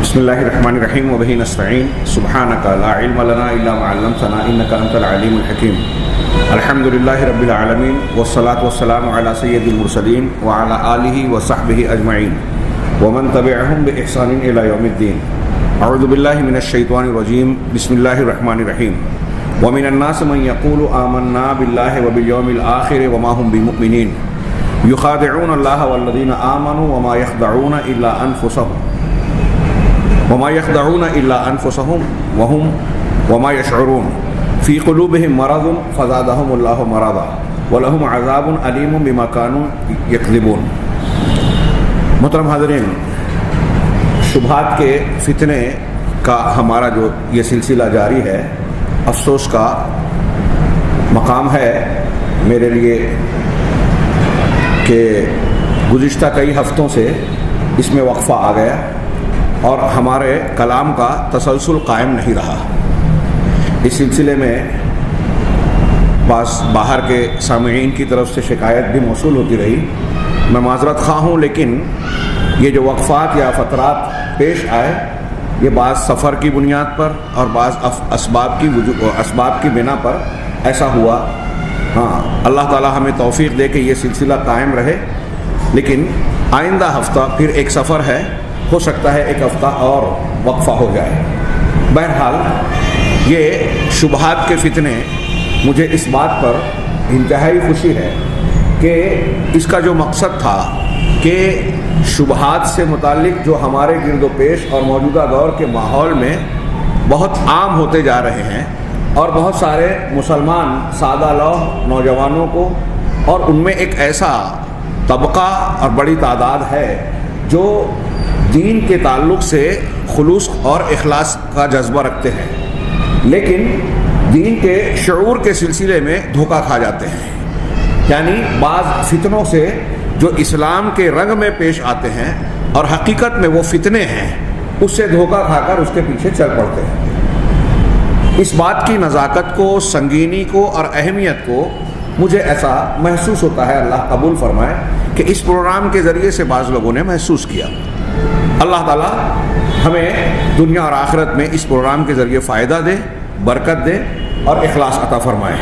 بسم اللہ الرحمن الرحیم وبہ نستعین سبحانک لا علم لنا الا ما علمتنا انک انت العلیم الحکیم الحمد للہ رب العالمین والصلاة والسلام علی سید المرسلین وعلی آلہ وصحبہ اجمعین ومن تبعہم بإحسان الی یوم الدین اعوذ باللہ من الشیطان الرجیم بسم اللہ الرحمن الرحیم ومن الناس من یقول آمنا باللہ وبالیوم الآخر وما هم بمؤمنین یخادعون اللہ والذین آمنوا وما یخدعون الا انفسهم وما يشعرون في قلوبهم مرض فزادهم الله مرضا ولهم عذاب علیم بما كانوا يكذبون۔ محترم حاضرین، شبہات کے فتنے کا ہمارا جو یہ سلسلہ جاری ہے، افسوس کا مقام ہے میرے لیے کہ گزشتہ کئی ہفتوں سے اس میں وقفہ آ گیا اور ہمارے کلام کا تسلسل قائم نہیں رہا۔ اس سلسلے میں باہر کے سامعین کی طرف سے شکایت بھی موصول ہوتی رہی۔ میں معذرت خواہ ہوں، لیکن یہ جو وقفات یا فترات پیش آئے، یہ بعض سفر کی بنیاد پر اور بعض اسباب کی بنا پر ایسا ہوا۔ ہاں، اللہ تعالی ہمیں توفیق دے کہ یہ سلسلہ قائم رہے، لیکن آئندہ ہفتہ پھر ایک سفر ہے، ہو سکتا ہے ایک ہفتہ اور وقفہ ہو جائے۔ بہرحال یہ شبہات کے فتنے، مجھے اس بات پر انتہائی خوشی ہے کہ اس کا جو مقصد تھا کہ شبہات سے متعلق جو ہمارے گرد و پیش اور موجودہ دور کے ماحول میں بہت عام ہوتے جا رہے ہیں، اور بہت سارے مسلمان سادہ لوح نوجوانوں کو، اور ان میں ایک ایسا طبقہ اور بڑی تعداد ہے جو دین کے تعلق سے خلوص اور اخلاص کا جذبہ رکھتے ہیں، لیکن دین کے شعور کے سلسلے میں دھوکہ کھا جاتے ہیں۔ یعنی بعض فتنوں سے جو اسلام کے رنگ میں پیش آتے ہیں اور حقیقت میں وہ فتنے ہیں، اس سے دھوکہ کھا کر اس کے پیچھے چل پڑتے ہیں۔ اس بات کی نزاکت کو، سنگینی کو اور اہمیت کو مجھے ایسا محسوس ہوتا ہے، اللہ قبول فرمائے، کہ اس پروگرام کے ذریعے سے بعض لوگوں نے محسوس کیا۔ اللہ تعالیٰ ہمیں دنیا اور آخرت میں اس پروگرام کے ذریعے فائدہ دے، برکت دے اور اخلاص عطا فرمائے۔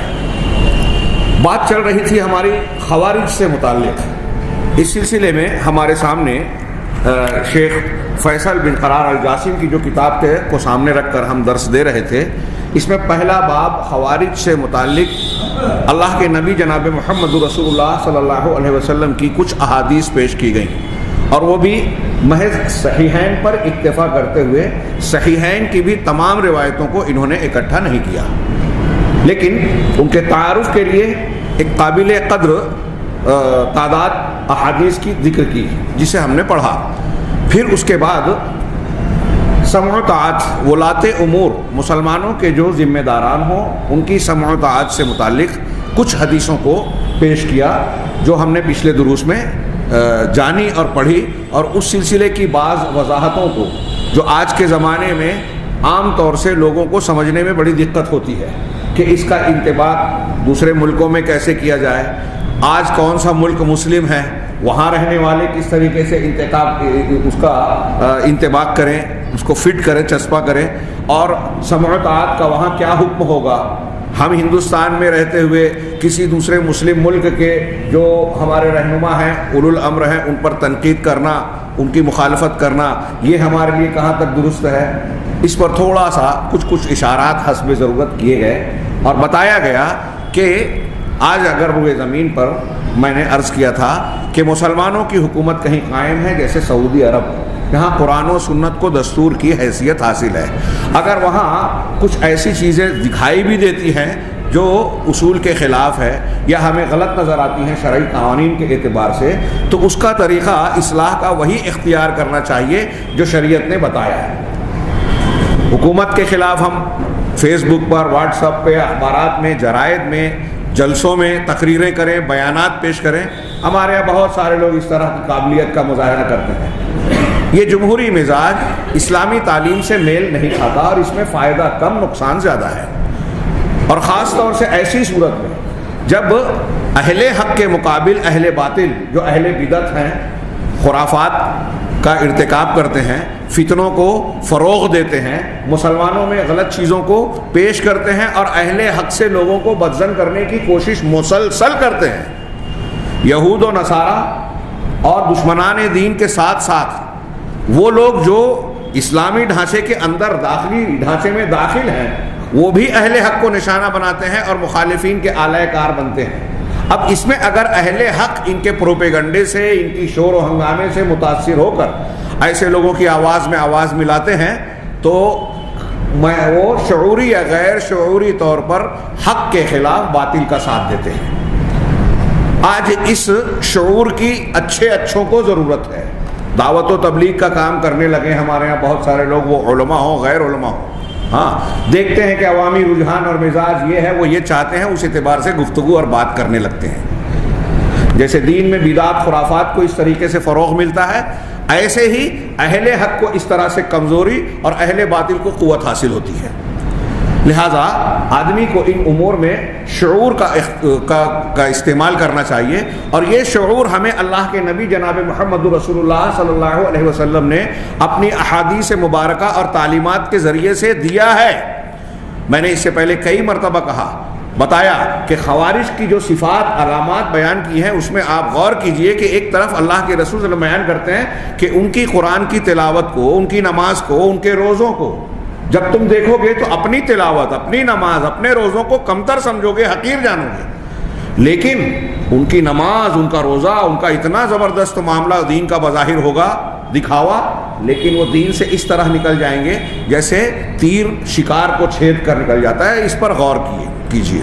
بات چل رہی تھی ہماری خوارج سے متعلق۔ اس سلسلے میں ہمارے سامنے شیخ فیصل بن قرار الجاسم کی جو کتاب کو سامنے رکھ کر ہم درس دے رہے تھے، اس میں پہلا باب خوارج سے متعلق اللہ کے نبی جناب محمد رسول اللہ صلی اللہ علیہ وسلم کی کچھ احادیث پیش کی گئیں، اور وہ بھی محض صحیحین پر اکتفا کرتے ہوئے صحیحین کی بھی تمام روایتوں کو انہوں نے اکٹھا نہیں کیا، لیکن ان کے تعارف کے لیے ایک قابل قدر تعداد احادیث کی ذکر کی، جسے ہم نے پڑھا۔ پھر اس کے بعد سمع و طاعت، ولاۃ امور، مسلمانوں کے جو ذمہ داران ہوں ان کی سمع و طاعت سے متعلق کچھ حدیثوں کو پیش کیا، جو ہم نے پچھلے دروس میں جانی اور پڑھی، اور اس سلسلے کی بعض وضاحتوں کو جو آج کے زمانے میں عام طور سے لوگوں کو سمجھنے میں بڑی دقت ہوتی ہے کہ اس کا انطباق دوسرے ملکوں میں کیسے کیا جائے، آج کون سا ملک مسلم ہے، وہاں رہنے والے کس طریقے سے اس کا انطباق کریں، اس کو فٹ کریں، چسپاں کریں، اور سمع و طاعت کا وہاں کیا حکم ہوگا۔ ہم ہندوستان میں رہتے ہوئے کسی دوسرے مسلم ملک کے جو ہمارے رہنما ہیں، اولو الامر ہیں، ان پر تنقید کرنا، ان کی مخالفت کرنا، یہ ہمارے لیے کہاں تک درست ہے؟ اس پر تھوڑا سا کچھ اشارات حسب ضرورت کیے گئے، اور بتایا گیا کہ آج اگر روئے زمین پر میں نے عرض کیا تھا کہ مسلمانوں کی حکومت کہیں قائم ہے جیسے سعودی عرب، جہاں قرآن و سنت کو دستور کی حیثیت حاصل ہے، اگر وہاں کچھ ایسی چیزیں دکھائی بھی دیتی ہیں جو اصول کے خلاف ہے یا ہمیں غلط نظر آتی ہیں شرعی قوانین کے اعتبار سے، تو اس کا طریقہ اصلاح کا وہی اختیار کرنا چاہیے جو شریعت نے بتایا ہے۔ حکومت کے خلاف ہم فیس بک پر، واٹس ایپ پہ، اخبارات میں، جرائد میں، جلسوں میں تقریریں کریں، بیانات پیش کریں، ہمارے یہاں بہت سارے لوگ اس طرح کی قابلیت کا مظاہرہ کرتے ہیں۔ یہ جمہوری مزاج اسلامی تعلیم سے میل نہیں کھاتا، اور اس میں فائدہ کم، نقصان زیادہ ہے، اور خاص طور سے ایسی صورت میں جب اہل حق کے مقابل اہل باطل جو اہل بدعت ہیں، خرافات کا ارتکاب کرتے ہیں، فتنوں کو فروغ دیتے ہیں، مسلمانوں میں غلط چیزوں کو پیش کرتے ہیں اور اہل حق سے لوگوں کو بدظن کرنے کی کوشش مسلسل کرتے ہیں۔ یہود و نصارہ اور دشمنان دین کے ساتھ ساتھ وہ لوگ جو اسلامی ڈھانچے کے اندر داخلی ڈھانچے میں داخل ہیں، وہ بھی اہل حق کو نشانہ بناتے ہیں اور مخالفین کے آلہ کار بنتے ہیں۔ اب اس میں اگر اہل حق ان کے پروپیگنڈے سے، ان کی شور و ہنگامے سے متاثر ہو کر ایسے لوگوں کی آواز میں آواز ملاتے ہیں تو وہ شعوری یا غیر شعوری طور پر حق کے خلاف باطل کا ساتھ دیتے ہیں۔ آج اس شعور کی اچھوں کو ضرورت ہے۔ دعوت و تبلیغ کا کام کرنے لگے ہمارے ہاں بہت سارے لوگ، وہ علماء ہوں غیر علماء ہوں، ہاں دیکھتے ہیں کہ عوامی رجحان اور مزاج یہ ہے، وہ یہ چاہتے ہیں، اس اعتبار سے گفتگو اور بات کرنے لگتے ہیں۔ جیسے دین میں بدعات خرافات کو اس طریقے سے فروغ ملتا ہے، ایسے ہی اہل حق کو اس طرح سے کمزوری اور اہل باطل کو قوت حاصل ہوتی ہے۔ لہذا آدمی کو ان امور میں شعور کا استعمال کرنا چاہیے، اور یہ شعور ہمیں اللہ کے نبی جناب محمد رسول اللہ صلی اللہ علیہ وسلم نے اپنی احادیث مبارکہ اور تعلیمات کے ذریعے سے دیا ہے۔ میں نے اس سے پہلے کئی مرتبہ بتایا کہ خوارج کی جو صفات علامات بیان کی ہیں، اس میں آپ غور کیجئے کہ ایک طرف اللہ کے رسول صلی اللہ علیہ وسلم بیان کرتے ہیں کہ ان کی قرآن کی تلاوت کو، ان کی نماز کو، ان کے روزوں کو جب تم دیکھو گے تو اپنی تلاوت، اپنی نماز، اپنے روزوں کو کمتر سمجھو گے، حقیر جانو گے، لیکن ان کی نماز، ان کا روزہ، ان کا اتنا زبردست معاملہ دین کا بظاہر ہوگا، دکھاوا، لیکن وہ دین سے اس طرح نکل جائیں گے جیسے تیر شکار کو چھید کر نکل جاتا ہے۔ اس پر غور کیجیے،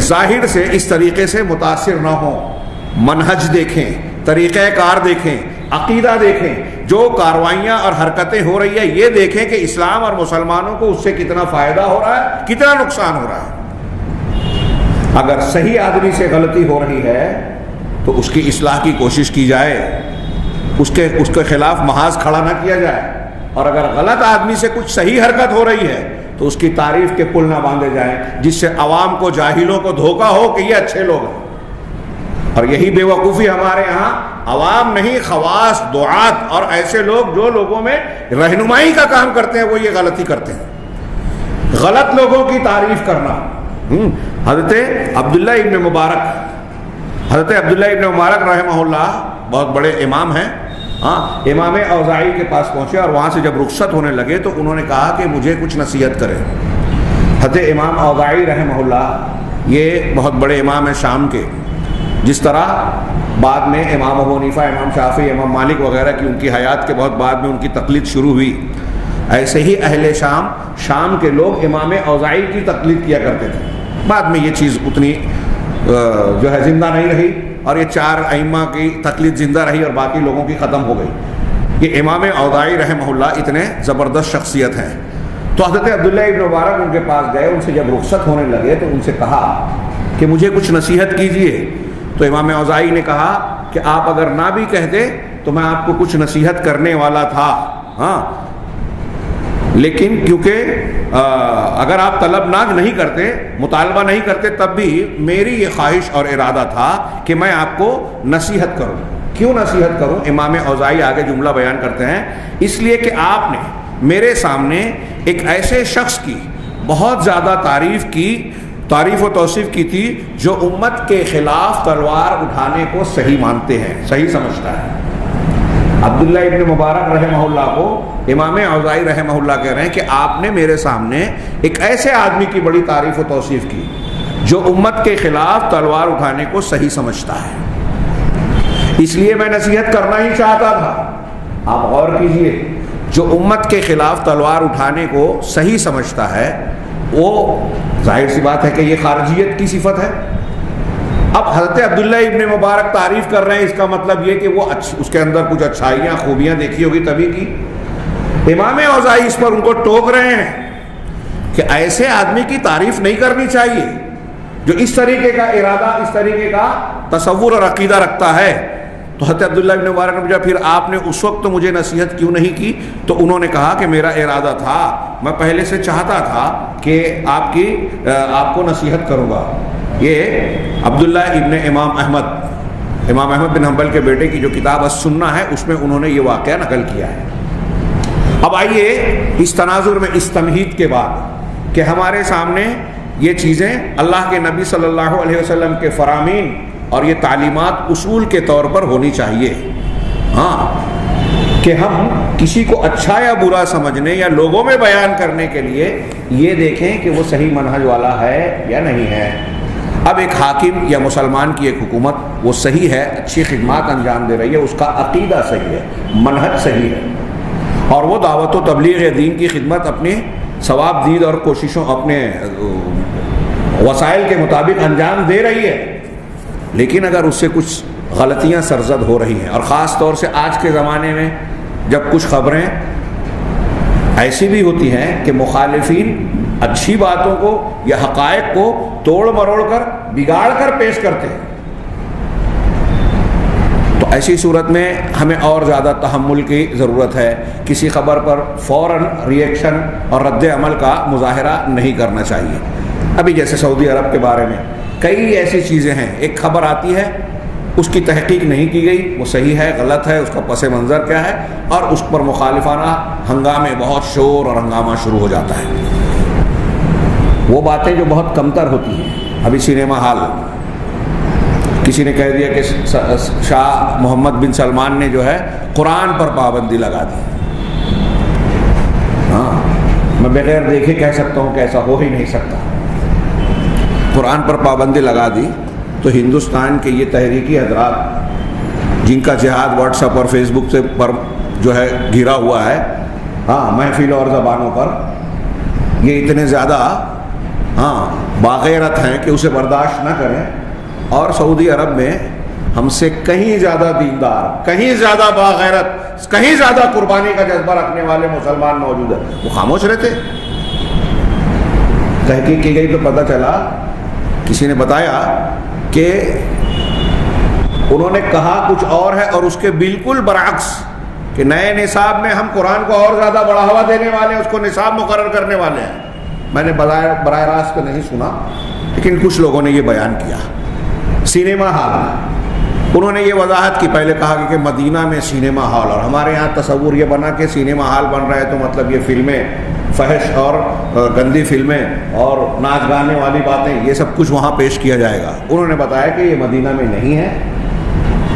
ظاہر سے اس طریقے سے متاثر نہ ہوں، منہج دیکھیں، طریقہ کار دیکھیں، عقیدہ دیکھیں، جو کاروائیاں اور حرکتیں ہو رہی ہیں یہ دیکھیں کہ اسلام اور مسلمانوں کو اس سے کتنا فائدہ ہو رہا ہے، کتنا نقصان ہو رہا ہے۔ اگر صحیح آدمی سے غلطی ہو رہی ہے تو اس کی اصلاح کی کوشش کی جائے، اس کے خلاف محاذ کھڑا نہ کیا جائے، اور اگر غلط آدمی سے کچھ صحیح حرکت ہو رہی ہے تو اس کی تعریف کے پل نہ باندھے جائیں جس سے عوام کو، جاہلوں کو دھوکہ ہو کہ یہ اچھے لوگ ہیں۔ اور یہی بے وقوفی ہمارے ہاں، عوام نہیں، خواص، دعات اور ایسے لوگ جو لوگوں میں رہنمائی کا کام کرتے ہیں وہ یہ غلطی کرتے ہیں، غلط لوگوں کی تعریف کرنا۔ حضرت عبداللہ ابن مبارک رحمہ اللہ بہت بڑے امام ہیں، امام اوزاعی کے پاس پہنچے اور وہاں سے جب رخصت ہونے لگے تو انہوں نے کہا کہ مجھے کچھ نصیحت کرے۔ حضرت امام اوزاعی رحمہ اللہ یہ بہت بڑے امام ہیں شام کے، جس طرح بعد میں امام ابو حنیفہ، امام شافعی، امام مالک وغیرہ کی ان کی حیات کے بہت بعد میں ان کی تقلید شروع ہوئی، ایسے ہی اہل شام کے لوگ امام اوزاعی کی تقلید کیا کرتے تھے۔ بعد میں یہ چیز اتنی جو ہے زندہ نہیں رہی، اور یہ چار ائمہ کی تقلید زندہ رہی اور باقی لوگوں کی ختم ہو گئی۔ یہ امام اوزاعی رحمہ اللہ اتنے زبردست شخصیت ہیں۔ تو حضرت عبداللہ ابن مبارک ان کے پاس گئے، ان سے جب رخصت ہونے لگے تو ان سے کہا کہ مجھے کچھ نصیحت کیجیے۔ تو امام اوزاعی نے کہا کہ آپ اگر نہ بھی کہتے تو میں آپ کو کچھ نصیحت کرنے والا تھا، لیکن کیونکہ اگر آپ طلب نہیں کرتے، مطالبہ نہیں کرتے، تب بھی میری یہ خواہش اور ارادہ تھا کہ میں آپ کو نصیحت کروں۔ کیوں نصیحت کروں؟ امام اوزاعی آگے جملہ بیان کرتے ہیں، اس لیے کہ آپ نے میرے سامنے ایک ایسے شخص کی بہت زیادہ تعریف و توصیف کی تھی جو امت کے خلاف تلوار اٹھانے کو صحیح مانتے ہیں، صحیح سمجھتا ہے۔ عبداللہ ابن مبارک رحمہ اللہ کو امام اوزاعی رحمہ اللہ کہہ رہے ہیں کہ آپ نے میرے سامنے ایک ایسے آدمی کی بڑی تعریف و توصیف کی جو امت کے خلاف تلوار اٹھانے کو صحیح سمجھتا ہے، اس لیے میں نصیحت کرنا ہی چاہتا تھا۔ آپ غور کیجئے، جو امت کے خلاف تلوار اٹھانے کو صحیح سمجھتا ہے وہ ظاہر سی بات ہے کہ یہ خارجیت کی صفت ہے۔ اب حضرت عبداللہ ابن مبارک تعریف کر رہے ہیں، اس کا مطلب یہ کہ وہ اس کے اندر کچھ اچھائیاں، خوبیاں دیکھی ہوگی تبھی کی۔ امام اوزاعی اس پر ان کو ٹوک رہے ہیں کہ ایسے آدمی کی تعریف نہیں کرنی چاہیے جو اس طریقے کا ارادہ، اس طریقے کا تصور اور عقیدہ رکھتا ہے۔ تو حضرت عبداللہ ابن مبارک نے پوچھا پھر آپ نے اس وقت مجھے نصیحت کیوں نہیں کی؟ تو انہوں نے کہا کہ میرا ارادہ تھا، میں پہلے سے چاہتا تھا کہ آپ کو نصیحت کروں گا۔ یہ عبداللہ ابن امام احمد امام احمد بن حنبل کے بیٹے کی جو کتاب السنہ ہے اس میں انہوں نے یہ واقعہ نقل کیا ہے۔ اب آئیے اس تناظر میں اس تمہید کے بعد کہ ہمارے سامنے یہ چیزیں اللہ کے نبی صلی اللہ علیہ وسلم کے فرامین اور یہ تعلیمات اصول کے طور پر ہونی چاہیے، ہاں، کہ ہم کسی کو اچھا یا برا سمجھنے یا لوگوں میں بیان کرنے کے لیے یہ دیکھیں کہ وہ صحیح منہج والا ہے یا نہیں ہے۔ اب ایک حاکم یا مسلمان کی ایک حکومت وہ صحیح ہے، اچھی خدمات انجام دے رہی ہے، اس کا عقیدہ صحیح ہے، منہج صحیح ہے، اور وہ دعوت و تبلیغ دین کی خدمت اپنی ثواب دید اور کوششوں اپنے وسائل کے مطابق انجام دے رہی ہے، لیکن اگر اس سے کچھ غلطیاں سرزد ہو رہی ہیں، اور خاص طور سے آج کے زمانے میں جب کچھ خبریں ایسی بھی ہوتی ہیں کہ مخالفین اچھی باتوں کو یا حقائق کو توڑ مروڑ کر بگاڑ کر پیش کرتے ہیں، تو ایسی صورت میں ہمیں اور زیادہ تحمل کی ضرورت ہے۔ کسی خبر پر فوراً ری ایکشن اور رد عمل کا مظاہرہ نہیں کرنا چاہیے۔ ابھی جیسے سعودی عرب کے بارے میں کئی ایسی چیزیں ہیں، ایک خبر آتی ہے، اس کی تحقیق نہیں کی گئی، وہ صحیح ہے غلط ہے، اس کا پس منظر کیا ہے، اور اس پر مخالفانہ ہنگامے، بہت شور اور ہنگامہ شروع ہو جاتا ہے۔ وہ باتیں جو بہت کمتر ہوتی ہیں، ابھی سینما ہال کسی نے کہہ دیا کہ شاہ محمد بن سلمان نے جو ہے قرآن پر پابندی لگا دی، ہاں، میں بغیر دیکھے کہہ سکتا ہوں کہ ایسا ہو ہی نہیں سکتا، قرآن پر پابندی لگا دی، تو ہندوستان کے یہ تحریکی حضرات جن کا جہاد واٹس ایپ اور فیس بک سے پر جو ہے گھرا ہوا ہے، ہاں، محفل اور زبانوں پر، یہ اتنے زیادہ باغیرت ہیں کہ اسے برداشت نہ کریں، اور سعودی عرب میں ہم سے کہیں زیادہ دیندار، کہیں زیادہ باغیرت، کہیں زیادہ قربانی کا جذبہ رکھنے والے مسلمان موجود ہیں، وہ خاموش رہتے۔ تحقیق کی گئی تو پتہ چلا، کسی نے بتایا کہ انہوں نے کہا کچھ اور ہے اور اس کے بالکل برعکس کہ نئے نصاب میں ہم قرآن کو اور زیادہ بڑھاوا دینے والے ہیں، اس کو نصاب مقرر کرنے والے ہیں۔ میں نے براہ راست تو نہیں سنا، لیکن کچھ لوگوں نے یہ بیان کیا۔ سینما ہال، انہوں نے یہ وضاحت کی، پہلے کہا کہ مدینہ میں سینما ہال، اور ہمارے یہاں تصور یہ بنا کہ سینما ہال بن رہا ہے تو مطلب یہ فلمیں، فحش اور گندی فلمیں اور ناچ گانے والی باتیں، یہ سب کچھ وہاں پیش کیا جائے گا۔ انہوں نے بتایا کہ یہ مدینہ میں نہیں ہے،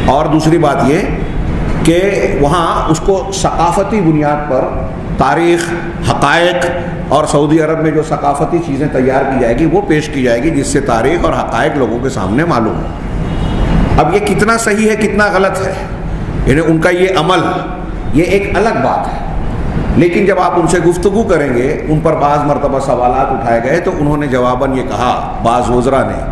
اور دوسری بات یہ کہ وہاں اس کو ثقافتی بنیاد پر تاریخ، حقائق، اور سعودی عرب میں جو ثقافتی چیزیں تیار کی جائے گی وہ پیش کی جائے گی، جس سے تاریخ اور حقائق لوگوں کے سامنے معلوم ہو۔ اب یہ کتنا صحیح ہے کتنا غلط ہے، یعنی ان کا یہ عمل، یہ ایک الگ بات ہے، لیکن جب آپ ان سے گفتگو کریں گے، ان پر بعض مرتبہ سوالات اٹھائے گئے تو انہوں نے جواباً یہ کہا، بعض وزراء نے،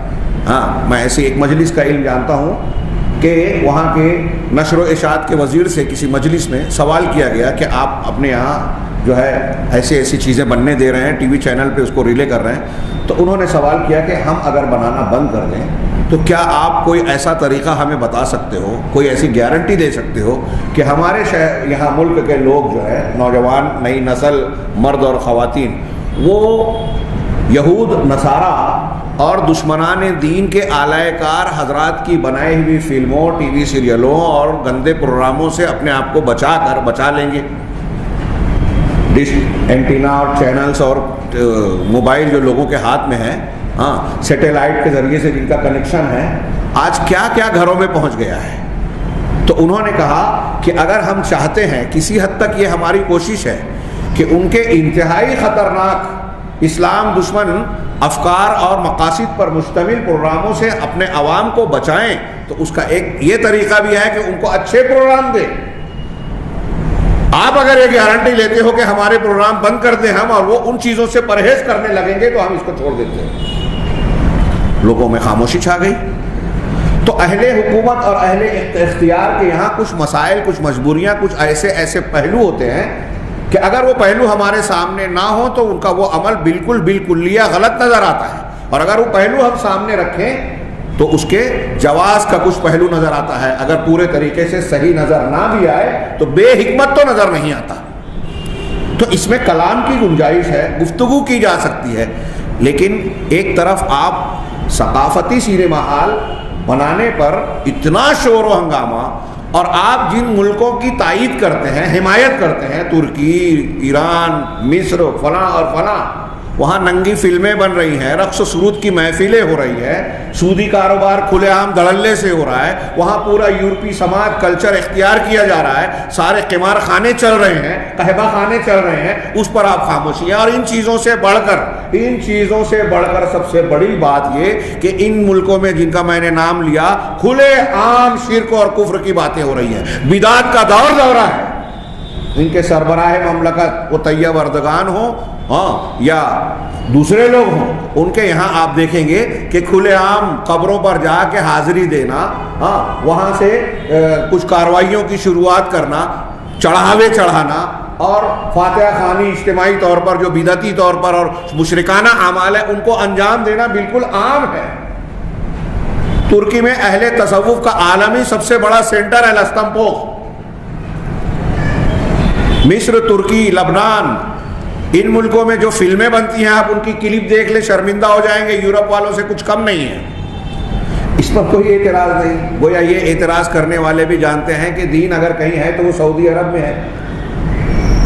ہاں، میں ایسی ایک مجلس کا علم جانتا ہوں کہ وہاں کے نشر و اشاعت کے وزیر سے کسی مجلس میں سوال کیا گیا کہ آپ اپنے یہاں جو ہے ایسی چیزیں بننے دے رہے ہیں، ٹی وی چینل پہ اس کو ریلے کر رہے ہیں، تو انہوں نے سوال کیا کہ ہم اگر بنانا بند کر دیں تو کیا آپ کوئی ایسا طریقہ ہمیں بتا سکتے ہو، کوئی ایسی گارنٹی دے سکتے ہو کہ ہمارے یہاں ملک کے لوگ جو ہے، نوجوان نئی نسل، مرد اور خواتین، وہ یہود، نصارہ اور دشمنان دین کے اعلی کار حضرات کی بنائی ہوئی فلموں، ٹی وی سیریلوں اور گندے پروگراموں سے اپنے آپ کو بچا لیں گے؟ ڈش اینٹینا اور چینلز اور موبائل جو لوگوں کے ہاتھ میں ہیں، ہاں، سیٹلائٹ کے ذریعے سے جن کا کنیکشن ہے، آج کیا کیا گھروں میں پہنچ گیا ہے۔ تو انہوں نے کہا کہ اگر ہم چاہتے ہیں، کسی حد تک یہ ہماری کوشش ہے کہ ان کے انتہائی خطرناک اسلام دشمن افکار اور مقاصد پر مشتمل پروگراموں سے اپنے عوام کو بچائیں، تو اس کا ایک یہ طریقہ بھی ہے کہ ان کو اچھے پروگرام دیں۔ آپ اگر یہ گارنٹی لیتے ہو کہ ہمارے پروگرام بند کر دیں ہم، اور وہ ان چیزوں سے پرہیز کرنے لگیں گے، تو ہم اس کو چھوڑ دیتے ہیں۔ لوگوں میں خاموشی چھا گئی۔ تو اہل حکومت اور اہل اختیار کے یہاں کچھ مسائل، کچھ مجبوریاں، کچھ ایسے پہلو ہوتے ہیں کہ اگر وہ پہلو ہمارے سامنے نہ ہو تو ان کا وہ عمل بالکل بالکلیہ غلط نظر آتا ہے، اور اگر وہ پہلو ہم سامنے رکھیں تو اس کے جواز کا کچھ پہلو نظر آتا ہے۔ اگر پورے طریقے سے صحیح نظر نہ بھی آئے تو بے حکمت تو نظر نہیں آتا۔ تو اس میں کلام کی گنجائش ہے، گفتگو کی جا سکتی ہے، لیکن ایک طرف آپ ثقافتی سینما ہال بنانے پر اتنا شور و ہنگامہ، اور آپ جن ملکوں کی تائید کرتے ہیں، حمایت کرتے ہیں، ترکی، ایران، مصر، فلاں اور فلاں، وہاں ننگی فلمیں بن رہی ہیں، رقص و سرود کی محفلیں ہو رہی ہیں، سودی کاروبار کھلے عام دھڑلے سے ہو رہا ہے، وہاں پورا یورپی سماج کلچر اختیار کیا جا رہا ہے، سارے قمار خانے چل رہے ہیں، قہبہ خانے چل رہے ہیں، اس پر آپ خاموشی ہیں۔ اور ان چیزوں سے بڑھ کر سب سے بڑی بات یہ کہ ان ملکوں میں جن کا میں نے نام لیا، کھلے عام شرک اور کفر کی باتیں ہو رہی ہیں، بدعت کا دورہ ہے۔ ان کے سربراہ مملکت وہ طیب اردگان ہو یا دوسرے لوگ ہوں، ان کے یہاں آپ دیکھیں گے کہ کھلے عام قبروں پر جا کے حاضری دینا، وہاں سے کچھ کارروائیوں کی شروعات کرنا، چڑھاوے چڑھانا اور فاتحہ خوانی اجتماعی طور پر جو بدعتی طور پر اور مشرکانہ اعمال ہے ان کو انجام دینا بالکل عام ہے۔ ترکی میں اہل تصوف کا عالمی سب سے بڑا سینٹر ہے لستمپوخ۔ مصر، ترکی، لبنان، ان ملکوں میں جو فلمیں بنتی ہیں، آپ ان کی کلپ دیکھ لیں، شرمندہ ہو جائیں گے، یورپ والوں سے کچھ کم نہیں ہے۔ اس پر کوئی اعتراض نہیں، گویا یہ اعتراض کرنے والے بھی جانتے ہیں کہ دین اگر کہیں ہے تو وہ سعودی عرب میں ہے،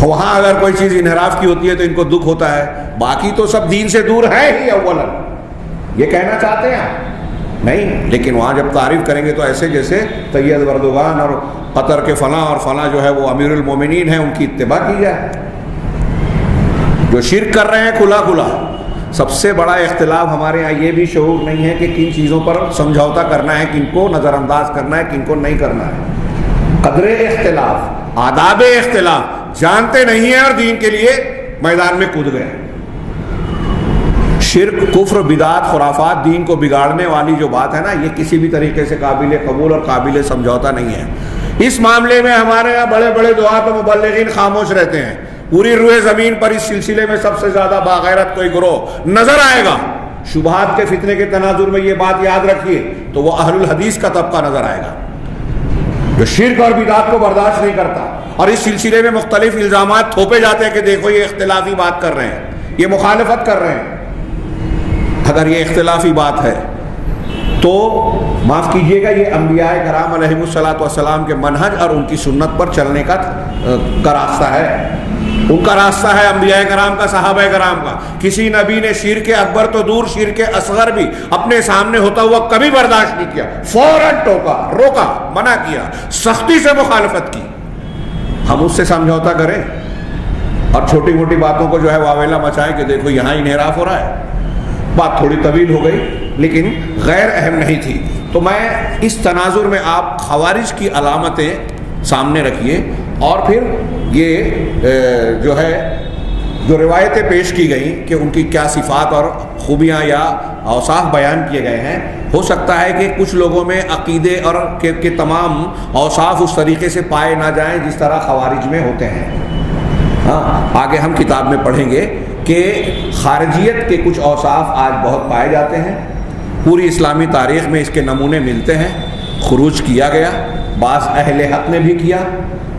وہاں اگر کوئی چیز انحراف کی ہوتی ہے تو ان کو دکھ ہوتا ہے، باقی تو سب دین سے دور ہے ہی اولا، یہ کہنا چاہتے ہیں نہیں، لیکن وہاں جب تعریف کریں گے تو ایسے جیسے طیب اردگان اور قطر کے فلاں اور فلاں جو ہے وہ امیر المومنین ہیں، ان کی اتباع کی جائے۔ جو شرک کر رہے ہیں کھلا کھلا، سب سے بڑا اختلاف ہمارے یہاں یہ بھی شعور نہیں ہے کہ کن چیزوں پر سمجھوتا کرنا ہے، کن کو نظر انداز کرنا ہے، کن کو نہیں کرنا ہے۔ قدر اختلاف، آداب اختلاف جانتے نہیں ہیں اور دین کے لیے میدان میں کود گئے۔ شرک، کفر، بدعات، خرافات، دین کو بگاڑنے والی جو بات ہے نا، یہ کسی بھی طریقے سے قابل قبول اور قابل سمجھوتا نہیں ہے۔ اس معاملے میں ہمارے یہاں بڑے بڑے دعات و مبلغین خاموش رہتے ہیں۔ پوری روئے زمین پر اس سلسلے میں سب سے زیادہ باغیرت کوئی گروہ نظر آئے گا، شبہات کے فتنے کے تناظر میں یہ بات یاد رکھیے، تو وہ اہل الحدیث کا طبقہ نظر آئے گا جو شرک اور بدعات کو برداشت نہیں کرتا، اور اس سلسلے میں مختلف الزامات تھوپے جاتے ہیں کہ دیکھو یہ اختلافی بات کر رہے ہیں، یہ مخالفت کر رہے ہیں۔ اگر یہ اختلافی بات ہے تو معاف کیجئے گا، یہ انبیاء کرام علیہم الصلاۃ والسلام کے منہج اور ان کی سنت پر چلنے کا راستہ ہے، ان کا راستہ ہے انبیاء کرام کا، صحابہ کرام کا۔ کسی نبی نے شرک اکبر تو دور، شرک اصغر بھی اپنے سامنے ہوتا ہوا کبھی برداشت نہیں کیا، فوراً ٹوکا، روکا، منع کیا، سختی سے مخالفت کی۔ ہم اس سے سمجھوتا کریں اور چھوٹی موٹی باتوں کو جو ہے واویلا مچائیں کہ دیکھو یہاں انحراف ہو رہا ہے، بات تھوڑی طویل ہو گئی لیکن غیر اہم نہیں تھی۔ تو میں اس تناظر میں آپ خوارج کی علامتیں سامنے رکھیے، اور پھر یہ جو روایتیں پیش کی گئیں کہ ان کی کیا صفات اور خوبیاں یا اوصاف بیان کیے گئے ہیں، ہو سکتا ہے کہ کچھ لوگوں میں عقیدے اور کے تمام اوصاف اس طریقے سے پائے نہ جائیں جس طرح خوارج میں ہوتے ہیں۔ آگے ہم کتاب میں پڑھیں گے کہ خارجیت کے کچھ اوصاف آج بہت پائے جاتے ہیں، پوری اسلامی تاریخ میں اس کے نمونے ملتے ہیں، خروج کیا گیا، بعض اہل حق نے بھی کیا،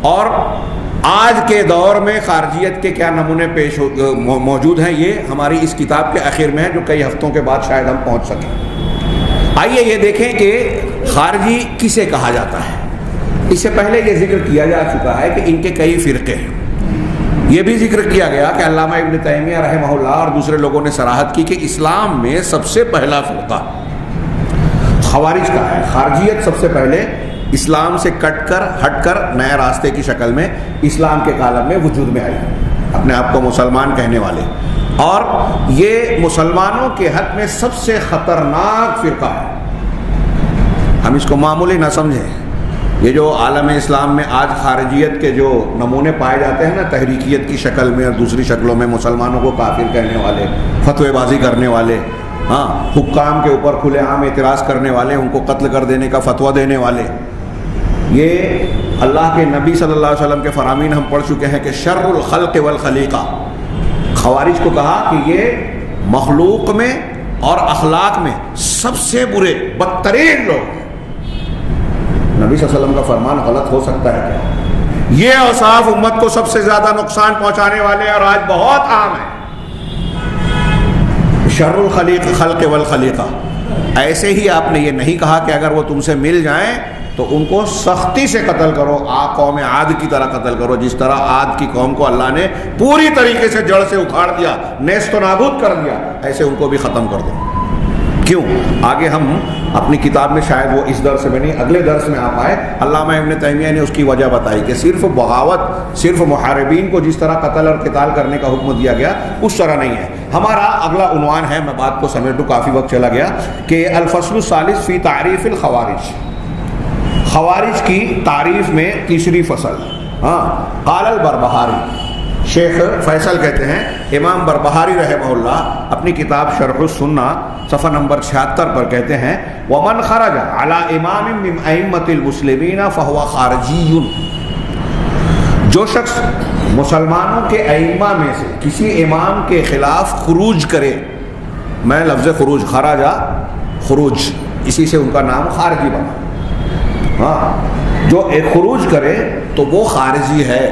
اور آج کے دور میں خارجیت کے کیا نمونے موجود ہیں، یہ ہماری اس کتاب کے آخر میں ہے جو کئی ہفتوں کے بعد شاید ہم پہنچ سکیں۔ آئیے یہ دیکھیں کہ خارجی کسے کہا جاتا ہے۔ اس سے پہلے یہ ذکر کیا جا چکا ہے کہ ان کے کئی فرقے ہیں، یہ بھی ذکر کیا گیا کہ علامہ ابن تیمیہ رحمہ اللہ اور دوسرے لوگوں نے صراحت کی کہ اسلام میں سب سے پہلا فرقہ خوارج کا ہے۔ خارجیت سب سے پہلے اسلام سے ہٹ کر نئے راستے کی شکل میں اسلام کے کالم میں وجود میں آئی، اپنے آپ کو مسلمان کہنے والے، اور یہ مسلمانوں کے حق میں سب سے خطرناک فرقہ ہے۔ ہم اس کو معمولی نہ سمجھیں۔ یہ جو عالم اسلام میں آج خارجیت کے جو نمونے پائے جاتے ہیں نا، تحریکیت کی شکل میں اور دوسری شکلوں میں، مسلمانوں کو کافر کہنے والے، فتوی بازی کرنے والے، حکام کے اوپر کھلے عام اعتراض کرنے والے، ان کو قتل کر دینے کا فتویٰ دینے والے، یہ اللہ کے نبی صلی اللہ علیہ وسلم کے فرامین ہم پڑھ چکے ہیں کہ شر الخلق والخلیقہ، خوارج کو کہا کہ یہ مخلوق میں اور اخلاق میں سب سے برے بدترین لوگ ہیں۔ نبی صلی اللہ علیہ وسلم کا فرمان غلط ہو سکتا ہے کیا؟ یہ اوصاف امت کو سب سے زیادہ نقصان پہنچانے والے اور آج بہت عام ہے۔ شر الخلیق خلق والخلیقہ، ایسے ہی آپ نے یہ نہیں کہا کہ اگر وہ تم سے مل جائیں تو ان کو سختی سے قتل کرو، قوم عاد کی طرح قتل کرو، جس طرح عاد کی قوم کو اللہ نے پوری طریقے سے جڑ سے اکھاڑ دیا، نیست و نابود کر دیا، ایسے ان کو بھی ختم کر دو۔ کیوں؟ آگے ہم اپنی کتاب میں شاید وہ اس درس میں نہیں اگلے درس میں آپ آئے، علامہ ابن تیمیہ نے اس کی وجہ بتائی کہ صرف بغاوت، صرف محاربین کو جس طرح قتل اور قتال کرنے کا حکم دیا گیا اس طرح نہیں ہے۔ ہمارا اگلا عنوان ہے، میں بات کو سمیٹوں، کافی وقت چلا گیا، کہ الفصل الثالث فی تعریف الخوارج، خوارج کی تعریف میں تیسری فصل۔ قال البربہاری، شیخ فیصل کہتے ہیں، امام بربہاری رحمہ اللہ اپنی کتاب شرح السنہ صفحہ نمبر 76 پر کہتے ہیں، ومن خرج علی امام من ائمۃ المسلمین فهو خارجی، جو شخص مسلمانوں کے ائمہ میں سے کسی امام کے خلاف خروج کرے، میں لفظ خروج، خراجہ خروج، اسی سے ان کا نام خارجی بنا، جو ایک خروج کرے تو وہ خارجی ہے۔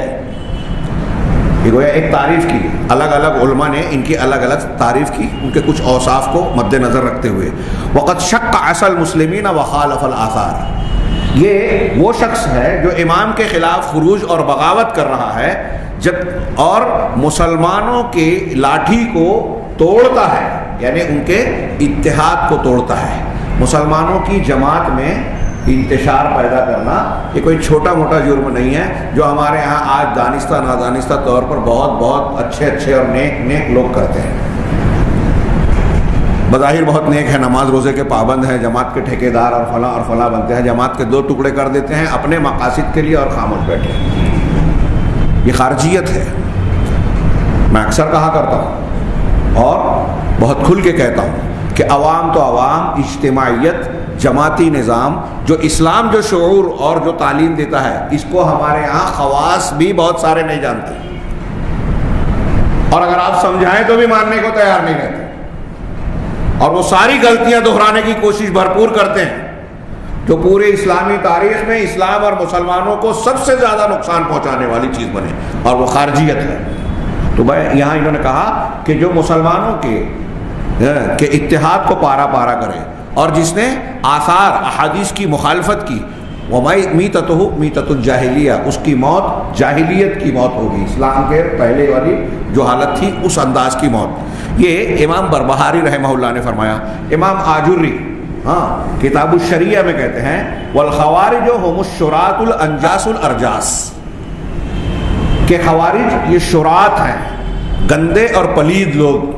یہ گویا ایک تعریف کی، الگ الگ علماء نے ان کی الگ الگ تعریف کی، ان کے کچھ اوصاف کو مد نظر رکھتے ہوئے۔ وقد شق عصا المسلمین وخالف الآثار، یہ وہ شخص ہے جو امام کے خلاف خروج اور بغاوت کر رہا ہے جب اور مسلمانوں کے لاٹھی کو توڑتا ہے، یعنی ان کے اتحاد کو توڑتا ہے۔ مسلمانوں کی جماعت میں انتشار پیدا کرنا یہ کوئی چھوٹا موٹا جرم نہیں ہے، جو ہمارے ہاں آج دانستہ نادانستہ طور پر بہت بہت اچھے اچھے اور نیک لوگ کرتے ہیں۔ بظاہر بہت نیک ہے، نماز روزے کے پابند ہیں، جماعت کے ٹھیکیدار اور فلاں بنتے ہیں، جماعت کے 2 ٹکڑے کر دیتے ہیں اپنے مقاصد کے لیے اور خاموش بیٹھے ہیں۔ یہ خارجیت ہے، میں اکثر کہا کرتا ہوں اور بہت کھل کے کہتا ہوں کہ عوام تو عوام، اجتماعیت، جماعتی نظام، جو اسلام جو شعور اور جو تعلیم دیتا ہے، اس کو ہمارے ہاں خواص بھی بہت سارے نہیں جانتے، اور اگر آپ سمجھائیں تو بھی ماننے کو تیار نہیں رہتے، اور وہ ساری غلطیاں دہرانے کی کوشش بھرپور کرتے ہیں جو پورے اسلامی تاریخ میں اسلام اور مسلمانوں کو سب سے زیادہ نقصان پہنچانے والی چیز بنے، اور وہ خارجیت ہے۔ تو بھائی یہاں انہوں نے کہا کہ جو مسلمانوں کے اتحاد کو پارا پارا کرے اور جس نے آثار احادیث کی مخالفت کی، وَمِيتَتُهُ مِيتَةُ الجاہلیہ، اس کی موت جاہلیت کی موت ہوگی، اسلام کے پہلے والی جو حالت تھی اس انداز کی موت۔ یہ امام بربہاری رحمہ اللہ نے فرمایا۔ امام آجری کتاب الشریعہ میں کہتے ہیں، والخوارج هم الشراۃ الانجاس الارجاس، کہ خوارج یہ شراۃ ہیں، گندے اور پلید لوگ،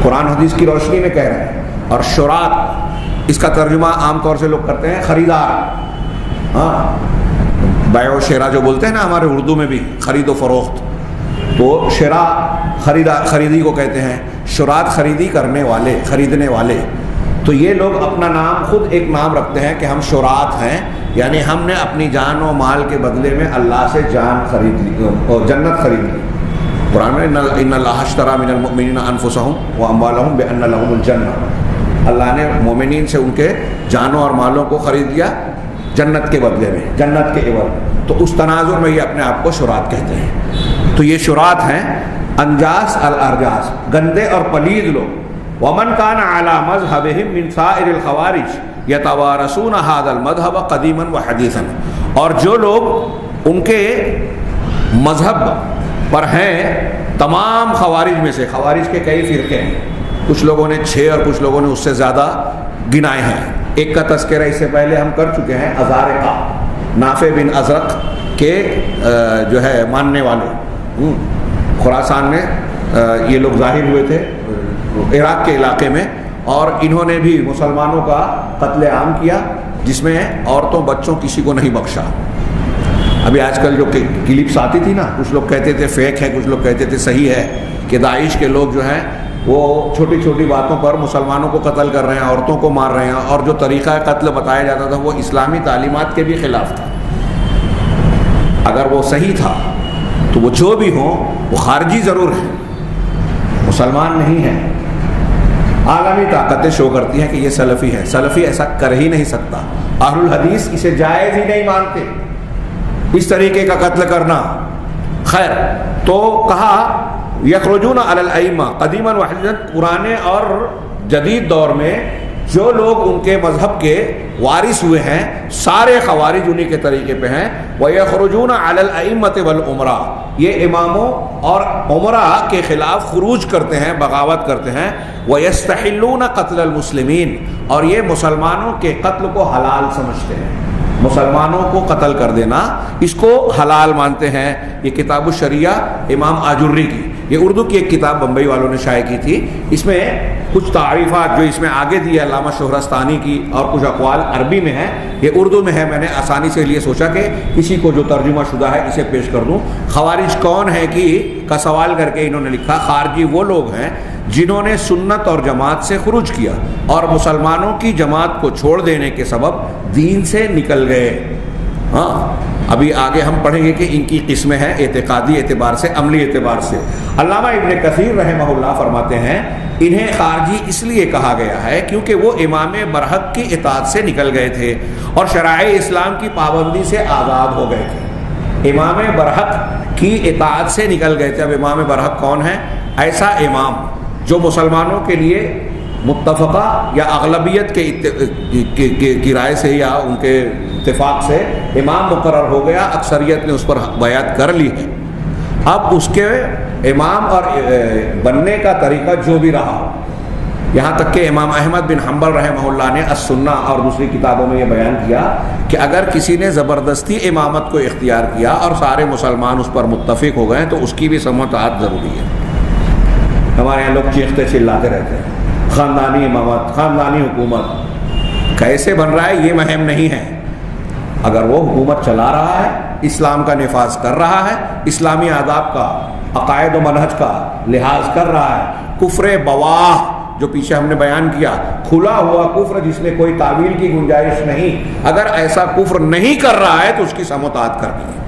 قرآن حدیث کی روشنی میں کہہ رہے ہیں۔ اور شراۃ اس کا ترجمہ عام طور سے لوگ کرتے ہیں خریدار، بیع و شراء جو بولتے ہیں نا ہمارے اردو میں بھی، خرید و فروخت، تو شراء خریدی کو کہتے ہیں، شراۃ خریدی کرنے والے، خریدنے والے۔ تو یہ لوگ اپنا نام، خود ایک نام رکھتے ہیں کہ ہم شراۃ ہیں، یعنی ہم نے اپنی جان و مال کے بدلے میں اللہ سے جان خرید لی اور جنت خرید لی۔ قرآن میں ان اللہ اشتری من المؤمنین انفسهم واموالهم بان لهم الجنہ، اللہ نے مومنین سے ان کے جانوں اور مالوں کو خرید لیا جنت کے بدلے میں، جنت کے عوض۔ تو اس تناظر میں یہ اپنے آپ کو شراۃ کہتے ہیں۔ تو یہ شراۃ ہیں انجاس الارجاس، گندے اور پلید لوگ۔ ومن كان على مذهبهم من سائر الخوارج يتوارثون هذا المذهب قديما وحديثا، اور جو لوگ ان کے مذہب پر ہیں تمام خوارج میں سے، خوارج کے کئی فرقے ہیں، کچھ لوگوں نے 6 اور کچھ لوگوں نے اس سے زیادہ گنائے ہیں۔ ایک کا تذکرہ اس سے پہلے ہم کر چکے ہیں، ازارقہ، نافع بن ازرق کے جو ہے ماننے والے، خراسان میں یہ لوگ ظاہر ہوئے تھے، عراق کے علاقے میں، اور انہوں نے بھی مسلمانوں کا قتل عام کیا، جس میں عورتوں بچوں کسی کو نہیں بخشا۔ ابھی آج کل جو کلپس آتی تھی نا، کچھ لوگ کہتے تھے فیک ہے، کچھ لوگ کہتے تھے صحیح ہے، کہ داعش کے لوگ جو ہیں وہ چھوٹی چھوٹی باتوں پر مسلمانوں کو قتل کر رہے ہیں، عورتوں کو مار رہے ہیں، اور جو طریقہ قتل بتایا جاتا تھا وہ اسلامی تعلیمات کے بھی خلاف تھا۔ اگر وہ صحیح تھا تو وہ جو بھی ہوں وہ خارجی ضرور ہیں، مسلمان نہیں ہیں۔ عالمی طاقتیں شو کرتی ہیں کہ یہ سلفی ہے، سلفی ایسا کر ہی نہیں سکتا، اہل الحدیث اسے جائز ہی نہیں مانتے اس طریقے کا قتل کرنا۔ خیر، تو کہا یخرجون علی الائمہ قدیما وحدیثا، پرانے اور جدید دور میں جو لوگ ان کے مذہب کے وارث ہوئے ہیں سارے خوارج انہی کے طریقے پہ ہیں. وَيَخْرُجُونَ عَلَى الْأَئِمَّةِ وَالْأُمَرَاءِ یہ اماموں اور عمراء کے خلاف خروج کرتے ہیں, بغاوت کرتے ہیں. وَيَسْتَحِلُّونَ قَتْلَ الْمُسْلِمِينَ اور یہ مسلمانوں کے قتل کو حلال سمجھتے ہیں, مسلمانوں کو قتل کر دینا اس کو حلال مانتے ہیں. یہ کتاب الشریعہ امام آجری کی, یہ اردو کی ایک کتاب بمبئی والوں نے شائع کی تھی. اس میں کچھ تعریفات جو اس میں آگے دی ہے علامہ شہرستانی کی اور کچھ اقوال عربی میں ہیں, یہ اردو میں ہے. میں نے آسانی سے لیے سوچا کہ کسی کو جو ترجمہ شدہ ہے اسے پیش کر دوں. خوارج کون ہے کا سوال کر کے انہوں نے لکھا, خارجی وہ لوگ ہیں جنہوں نے سنت اور جماعت سے خروج کیا اور مسلمانوں کی جماعت کو چھوڑ دینے کے سبب دین سے نکل گئے. ہاں ابھی آگے ہم پڑھیں گے کہ ان کی قسمیں ہیں اعتقادی اعتبار سے, عملی اعتبار سے. علامہ ابن کثیر رحمہ اللہ فرماتے ہیں انہیں خارجی اس لیے کہا گیا ہے کیونکہ وہ امام برحق کی اطاعت سے نکل گئے تھے اور شرائع اسلام کی پابندی سے آزاد ہو گئے تھے. امام برحق کی اطاعت سے نکل گئے تھے. اب امام برحق کون ہے؟ ایسا امام جو مسلمانوں کے لیے متفقہ یا اغلبیت کی رائے سے یا ان کے اتفاق سے امام مقرر ہو گیا, اکثریت نے اس پر بیعت کر لی ہے. اب اس کے امام اور بننے کا طریقہ جو بھی رہا ہو, یہاں تک کہ امام احمد بن حنبل رحمہ اللہ نے السنہ اور دوسری کتابوں میں یہ بیان کیا کہ اگر کسی نے زبردستی امامت کو اختیار کیا اور سارے مسلمان اس پر متفق ہو گئے تو اس کی بھی سماعت ضروری ہے. ہمارے یہاں لوگ چیختے چلاتے رہتے ہیں خاندانی امامت, خاندانی حکومت. کیسے بن رہا ہے یہ مہم نہیں ہے. اگر وہ حکومت چلا رہا ہے, اسلام کا نفاذ کر رہا ہے, اسلامی آداب کا, عقائد و منہج کا لحاظ کر رہا ہے, کفر بواہ جو پیچھے ہم نے بیان کیا, کھلا ہوا کفر جس میں کوئی تعویل کی گنجائش نہیں, اگر ایسا کفر نہیں کر رہا ہے تو اس کی سماعت کرنی ہے.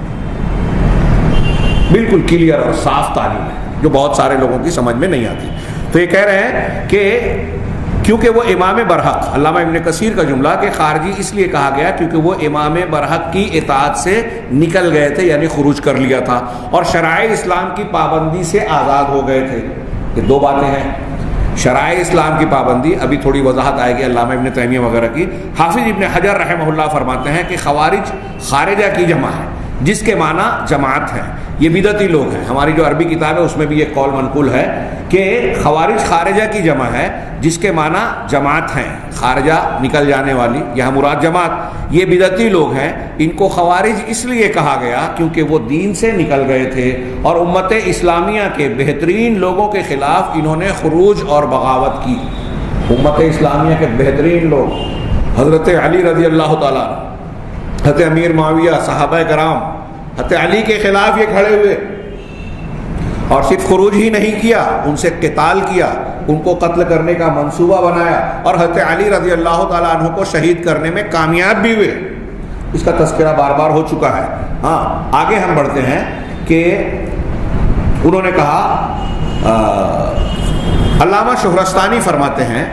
بالکل کلیئر اور صاف تعلیم ہے جو بہت سارے لوگوں کی سمجھ میں نہیں آتی. تو یہ کہہ رہے ہیں کہ کیونکہ وہ امام برحق, علامہ ابن کثیر کا جملہ کہ خارجی اس لیے کہا گیا کیونکہ وہ امام برحق کی اطاعت سے نکل گئے تھے, یعنی خروج کر لیا تھا, اور شرائع اسلام کی پابندی سے آزاد ہو گئے تھے. یہ دو باتیں ہیں, شرائع اسلام کی پابندی, ابھی تھوڑی وضاحت آئے گی علامہ ابن تیمیہ وغیرہ کی. حافظ ابن حجر رحمہ اللہ فرماتے ہیں کہ خوارج خارجہ کی جمع ہے جس کے معنی جماعت ہے. یہ بدعتی لوگ ہیں. ہماری جو عربی کتاب ہے اس میں بھی یہ قول منقول ہے کہ خوارج خارجہ کی جمع ہے جس کے معنی جماعت ہیں, خارجہ نکل جانے والی, یہاں مراد جماعت. یہ بدعتی لوگ ہیں. ان کو خوارج اس لیے کہا گیا کیونکہ وہ دین سے نکل گئے تھے اور امت اسلامیہ کے بہترین لوگوں کے خلاف انہوں نے خروج اور بغاوت کی. امت اسلامیہ کے بہترین لوگ حضرت علی رضی اللہ تعالیٰ, حضرت امیر معاویہ, صحابہ کرام, حضرت علی کے خلاف یہ کھڑے ہوئے اور صرف خروج ہی نہیں کیا, ان سے قتال کیا, ان کو قتل کرنے کا منصوبہ بنایا اور حضرت علی رضی اللہ تعالیٰ عنہ کو شہید کرنے میں کامیاب بھی ہوئے. اس کا تذکرہ بار بار ہو چکا ہے. ہاں آگے ہم بڑھتے ہیں کہ انہوں نے کہا, علامہ شہرستانی فرماتے ہیں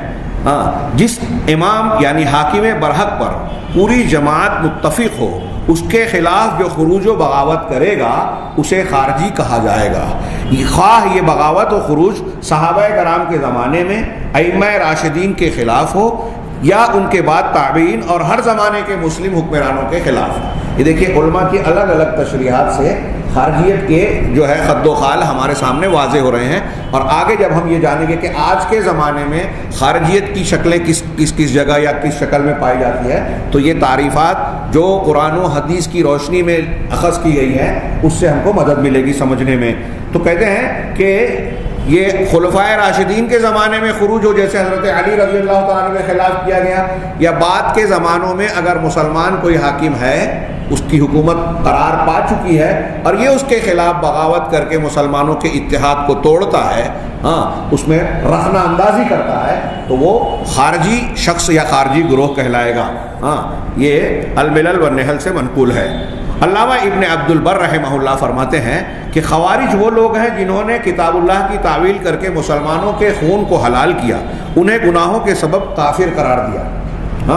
جس امام یعنی حاکم برحق پر پوری جماعت متفق ہو اس کے خلاف جو خروج و بغاوت کرے گا اسے خارجی کہا جائے گا. خواہ یہ بغاوت و خروج صحابہ کرام کے زمانے میں ائمہ راشدین کے خلاف ہو یا ان کے بعد تابعین اور ہر زمانے کے مسلم حکمرانوں کے خلاف. یہ دیکھیے علماء کی الگ الگ تشریحات سے خارجیت کے جو ہے خد و خال ہمارے سامنے واضح ہو رہے ہیں. اور آگے جب ہم یہ جانیں گے کہ آج کے زمانے میں خارجیت کی شکلیں کس جگہ یا کس شکل میں پائی جاتی ہے, تو یہ تعریفات جو قرآن و حدیث کی روشنی میں اخذ کی گئی ہیں اس سے ہم کو مدد ملے گی سمجھنے میں. تو کہتے ہیں کہ یہ خلفائے راشدین کے زمانے میں خروج ہو جیسے حضرت علی رضی اللہ تعالیٰ عنہ کے خلاف کیا گیا, یا بعد کے زمانوں میں اگر مسلمان کوئی حاکم ہے اس کی حکومت قرار پا چکی ہے اور یہ اس کے خلاف بغاوت کر کے مسلمانوں کے اتحاد کو توڑتا ہے, اس میں رخنہ اندازی کرتا ہے, تو وہ خارجی شخص یا خارجی گروہ کہلائے گا. یہ الملل والنحل سے منقول ہے. علامہ ابن عبد البر رحمہ اللہ فرماتے ہیں کہ خوارج وہ لوگ ہیں جنہوں نے کتاب اللہ کی تعویل کر کے مسلمانوں کے خون کو حلال کیا, انہیں گناہوں کے سبب کافر قرار دیا,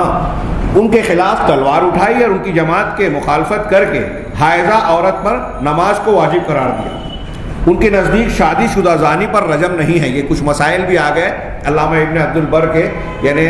ان کے خلاف تلوار اٹھائی اور ان کی جماعت کے مخالفت کر کے حائضہ عورت پر نماز کو واجب قرار دیا. ان کے نزدیک شادی شدہ زانی پر رجم نہیں ہے. یہ کچھ مسائل بھی آ گئے علامہ ابن عبد البر کے یعنی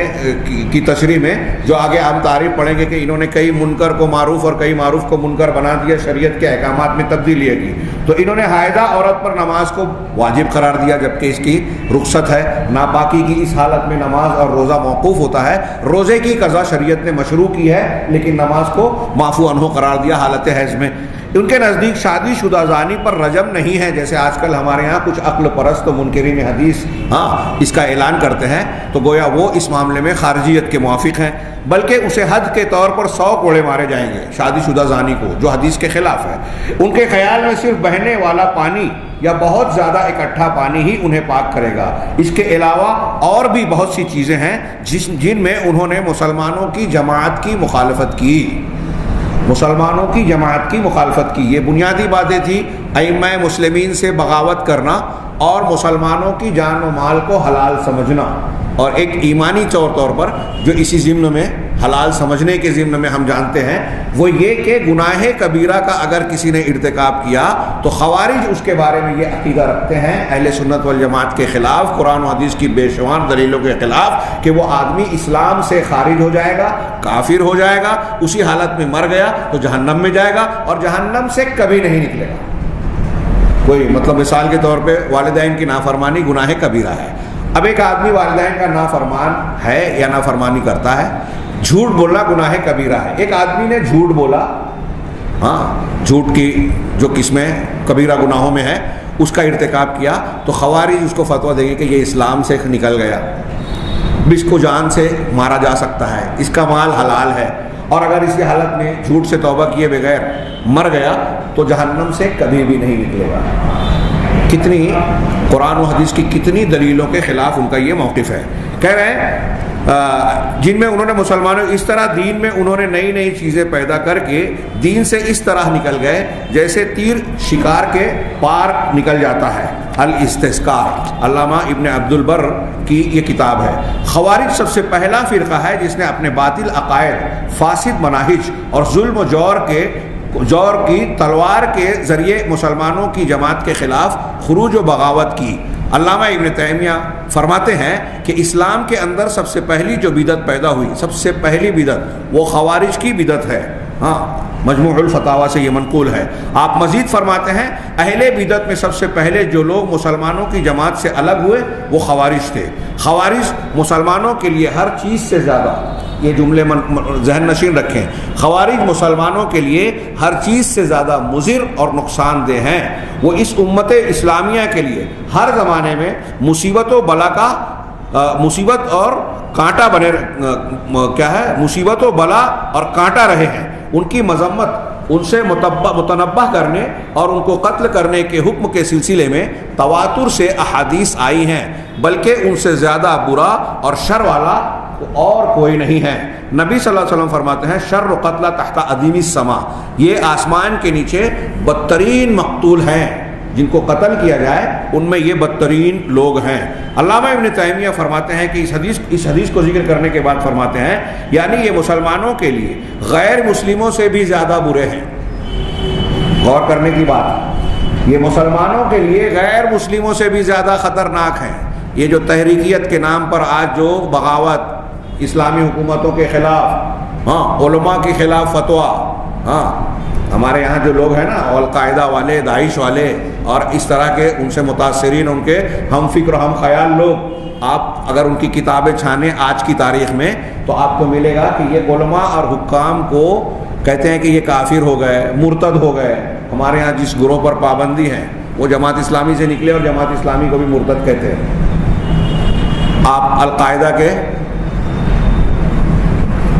کی تشریح میں، جو آگے ہم تعریف پڑھیں گے کہ انہوں نے کئی منکر کو معروف اور کئی معروف کو منکر بنا دیا، شریعت کے احکامات میں تبدیلی کی. تو انہوں نے حائضہ عورت پر نماز کو واجب قرار دیا جبکہ اس کی رخصت ہے. ناپاکی کی اس حالت میں نماز اور روزہ موقوف ہوتا ہے. روزے کی قضا شریعت نے مشروع کی ہے لیکن نماز کو معفو عنہ قرار دیا حالت حیض میں. ان کے نزدیک شادی شدہ زانی پر رجم نہیں ہے، جیسے آج کل ہمارے ہاں کچھ عقل پرست و منکرین حدیث اس کا اعلان کرتے ہیں، تو گویا وہ اس معاملے میں خارجیت کے موافق ہیں، بلکہ اسے حد کے طور پر 100 کوڑے مارے جائیں گے شادی شدہ زانی کو، جو حدیث کے خلاف ہے. ان کے خیال میں صرف بہنے والا پانی یا بہت زیادہ اکٹھا پانی ہی انہیں پاک کرے گا. اس کے علاوہ اور بھی بہت سی چیزیں ہیں جن میں انہوں نے مسلمانوں کی جماعت کی مخالفت کی. مسلمانوں کی جماعت کی مخالفت کی. یہ بنیادی باتیں تھیں، ائمہ مسلمین سے بغاوت کرنا اور مسلمانوں کی جان و مال کو حلال سمجھنا. اور ایک ایمانی طور پر جو اسی ضمن میں حلال سمجھنے کے ضمن میں ہم جانتے ہیں وہ یہ کہ گناہ کبیرہ کا اگر کسی نے ارتکاب کیا تو خوارج اس کے بارے میں یہ عقیدہ رکھتے ہیں اہل سنت والجماعت کے خلاف، قرآن و حدیث کی بے شمار دلیلوں کے خلاف، کہ وہ آدمی اسلام سے خارج ہو جائے گا، کافر ہو جائے گا، اسی حالت میں مر گیا تو جہنم میں جائے گا اور جہنم سے کبھی نہیں نکلے گا. کوئی مطلب مثال کے طور پہ والدین کی نافرمانی گناہ کبیرہ ہے. اب ایک آدمی والدین کا نافرمان ہے یا نافرمانی کرتا ہے، جھوٹ بولنا گناہ کبیرہ ہے. ایک آدمی نے جھوٹ بولا، جھوٹ کی جو قسمیں کبیرہ گناہوں میں ہے اس کا ارتکاب کیا، تو خوارج اس کو فتویٰ دیں گے کہ یہ اسلام سے نکل گیا، اس کو جان سے مارا جا سکتا ہے، اس کا مال حلال ہے، اور اگر اسی حالت میں جھوٹ سے توبہ کیے بغیر مر گیا تو جہنم سے کبھی بھی نہیں نکلے گا. کتنی قرآن و حدیث کی کتنی دلیلوں کے خلاف ان کا یہ موقف ہے. کہہ رہے ہیں جن میں انہوں نے مسلمانوں اس طرح دین میں انہوں نے نئی نئی چیزیں پیدا کر کے دین سے اس طرح نکل گئے جیسے تیر شکار کے پار نکل جاتا ہے. الاستذکار علامہ ابن عبد البر کی یہ کتاب ہے. خوارج سب سے پہلا فرقہ ہے جس نے اپنے باطل عقائد، فاسد مناہج اور ظلم و جور کی تلوار کے ذریعے مسلمانوں کی جماعت کے خلاف خروج و بغاوت کی. علامہ ابن تیمیہ فرماتے ہیں کہ اسلام کے اندر سب سے پہلی جو بدعت پیدا ہوئی، سب سے پہلی بدعت وہ خوارج کی بدعت ہے. مجموع الفتاوی سے یہ منقول ہے. آپ مزید فرماتے ہیں اہل بدعت میں سب سے پہلے جو لوگ مسلمانوں کی جماعت سے الگ ہوئے وہ خوارج تھے. خوارج مسلمانوں کے لیے ہر چیز سے زیادہ، یہ جملے ذہن نشین رکھیں، خوارج مسلمانوں کے لیے ہر چیز سے زیادہ مضر اور نقصان دہ ہیں. وہ اس امت اسلامیہ کے لیے ہر زمانے میں مصیبت و بلا کا مصیبت اور کانٹا بنے مصیبت و بلا اور کانٹا رہے ہیں. ان کی مذمت، ان سے متنبہ کرنے اور ان کو قتل کرنے کے حکم کے سلسلے میں تواتر سے احادیث آئی ہیں، بلکہ ان سے زیادہ برا اور شر والا اور کوئی نہیں ہے. نبی صلی اللہ علیہ وسلم فرماتے ہیں شر قتل تحت ادیم السما، یہ آسمان کے نیچے بدترین مقتول ہیں، جن کو قتل کیا جائے ان میں یہ بدترین لوگ ہیں. علامہ ابن تیمیہ فرماتے ہیں کہ اس حدیث کو ذکر کرنے کے بعد فرماتے ہیں یعنی یہ مسلمانوں کے لیے غیر مسلموں سے بھی زیادہ برے ہیں. غور کرنے کی بات، یہ مسلمانوں کے لیے غیر مسلموں سے بھی زیادہ خطرناک ہیں. یہ جو تحریکیت کے نام پر آج جو بغاوت، اسلامی حکومتوں کے خلاف، علماء کے خلاف فتویٰ، ہمارے یہاں جو لوگ ہیں نا القاعدہ والے، داعش والے اور اس طرح کے ان سے متاثرین، ان کے ہم فکر ہم خیال لوگ، آپ اگر ان کی کتابیں چھانیں آج کی تاریخ میں تو آپ کو ملے گا کہ یہ علماء اور حکام کو کہتے ہیں کہ یہ کافر ہو گئے، مرتد ہو گئے. ہمارے ہاں جس گروہ پر پابندی ہے وہ جماعت اسلامی سے نکلے اور جماعت اسلامی کو بھی مرتد کہتے ہیں. آپ القاعدہ کے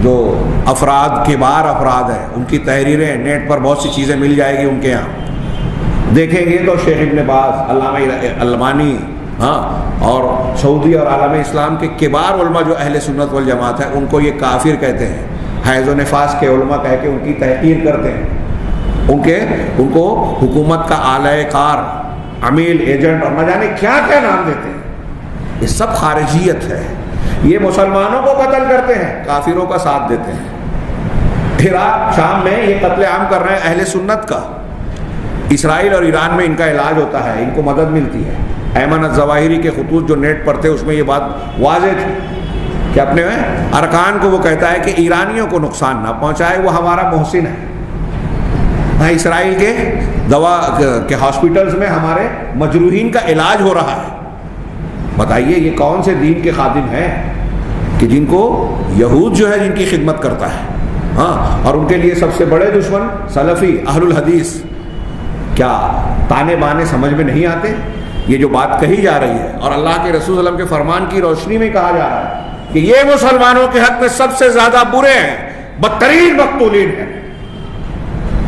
جو افراد، کبار افراد ہیں، ان کی تحریریں نیٹ پر بہت سی چیزیں مل جائے گی ان کے یہاں، دیکھیں گے تو شیخ ابن باز، علامہ البانی، اور سعودی اور عالم اسلام کے کبار علماء جو اہل سنت والجماعت ہیں ان کو یہ کافر کہتے ہیں. حیض و نفاس کے علماء کہہ کے ان کی تحقیر کرتے ہیں، ان کو حکومت کا اعلی کار، عمیل، ایجنٹ اور نہ جانے کیا کیا نام دیتے ہیں. یہ سب خارجیت ہے. یہ مسلمانوں کو قتل کرتے ہیں، کافروں کا ساتھ دیتے ہیں. عراق، شام میں یہ قتل عام کر رہے ہیں اہل سنت کا. اسرائیل اور ایران میں ان کا علاج ہوتا ہے، ان کو مدد ملتی ہے۔ ایمن الظواہری کے خطوط جو نیٹ پر تھے اس میں یہ بات واضح تھی کہ اپنے ارکان کو وہ کہتا ہے کہ ایرانیوں کو نقصان نہ پہنچائے، وہ ہمارا محسن ہے۔ ہاں، اسرائیل کے دوا کے ہاسپٹلز میں ہمارے مجروحین کا علاج ہو رہا ہے۔ بتائیے یہ کون سے دین کے خادم ہیں کہ جن کو یہود جو ہے جن کی خدمت کرتا ہے، ہاں، اور ان کے لیے سب سے بڑے دشمن سلفی اہل الحدیث۔ کیا تانے بانے سمجھ میں نہیں آتے؟ یہ جو بات کہی جا رہی ہے اور اللہ کے رسول صلی اللہ علیہ وسلم کے فرمان کی روشنی میں کہا جا رہا ہے کہ یہ مسلمانوں کے حق میں سب سے زیادہ برے ہیں، بدترین مقتولین ہیں۔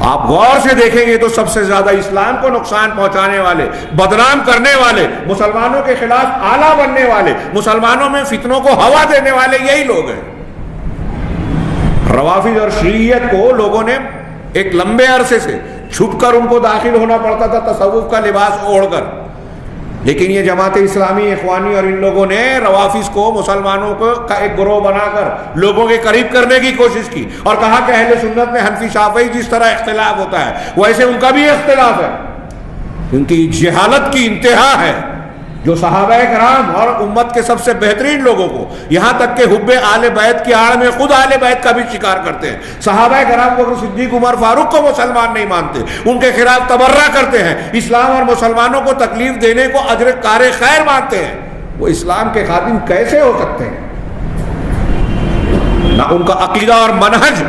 آپ غور سے دیکھیں گے تو سب سے زیادہ اسلام کو نقصان پہنچانے والے، بدنام کرنے والے، مسلمانوں کے خلاف آلہ بننے والے، مسلمانوں میں فتنوں کو ہوا دینے والے یہی لوگ ہیں۔ روافض اور شیعیت کو لوگوں نے ایک لمبے عرصے سے چھپ کر ان کو داخل ہونا پڑتا تھا تصوف کا لباس اوڑھ کر، لیکن یہ جماعت اسلامی، اخوانی اور ان لوگوں نے روافض کو مسلمانوں کو کا ایک گروہ بنا کر لوگوں کے قریب کرنے کی کوشش کی اور کہا کہ اہل سنت میں حنفی شافعی جس طرح اختلاف ہوتا ہے ویسے ان کا بھی اختلاف ہے۔ ان کی جہالت کی انتہا ہے جو صحابہ کرام اور امت کے سب سے بہترین لوگوں کو، یہاں تک کہ حب آل بیت کی آڑ میں خود آل بیت کا بھی شکار کرتے ہیں۔ صحابہ کرام کو صدیق، عمر، فاروق کو مسلمان نہیں مانتے، ان کے خلاف تبرہ کرتے ہیں، اسلام اور مسلمانوں کو تکلیف دینے کو اجر کار خیر مانتے ہیں۔ وہ اسلام کے خادم کیسے ہو سکتے ہیں؟ نہ ان کا عقیدہ اور منہج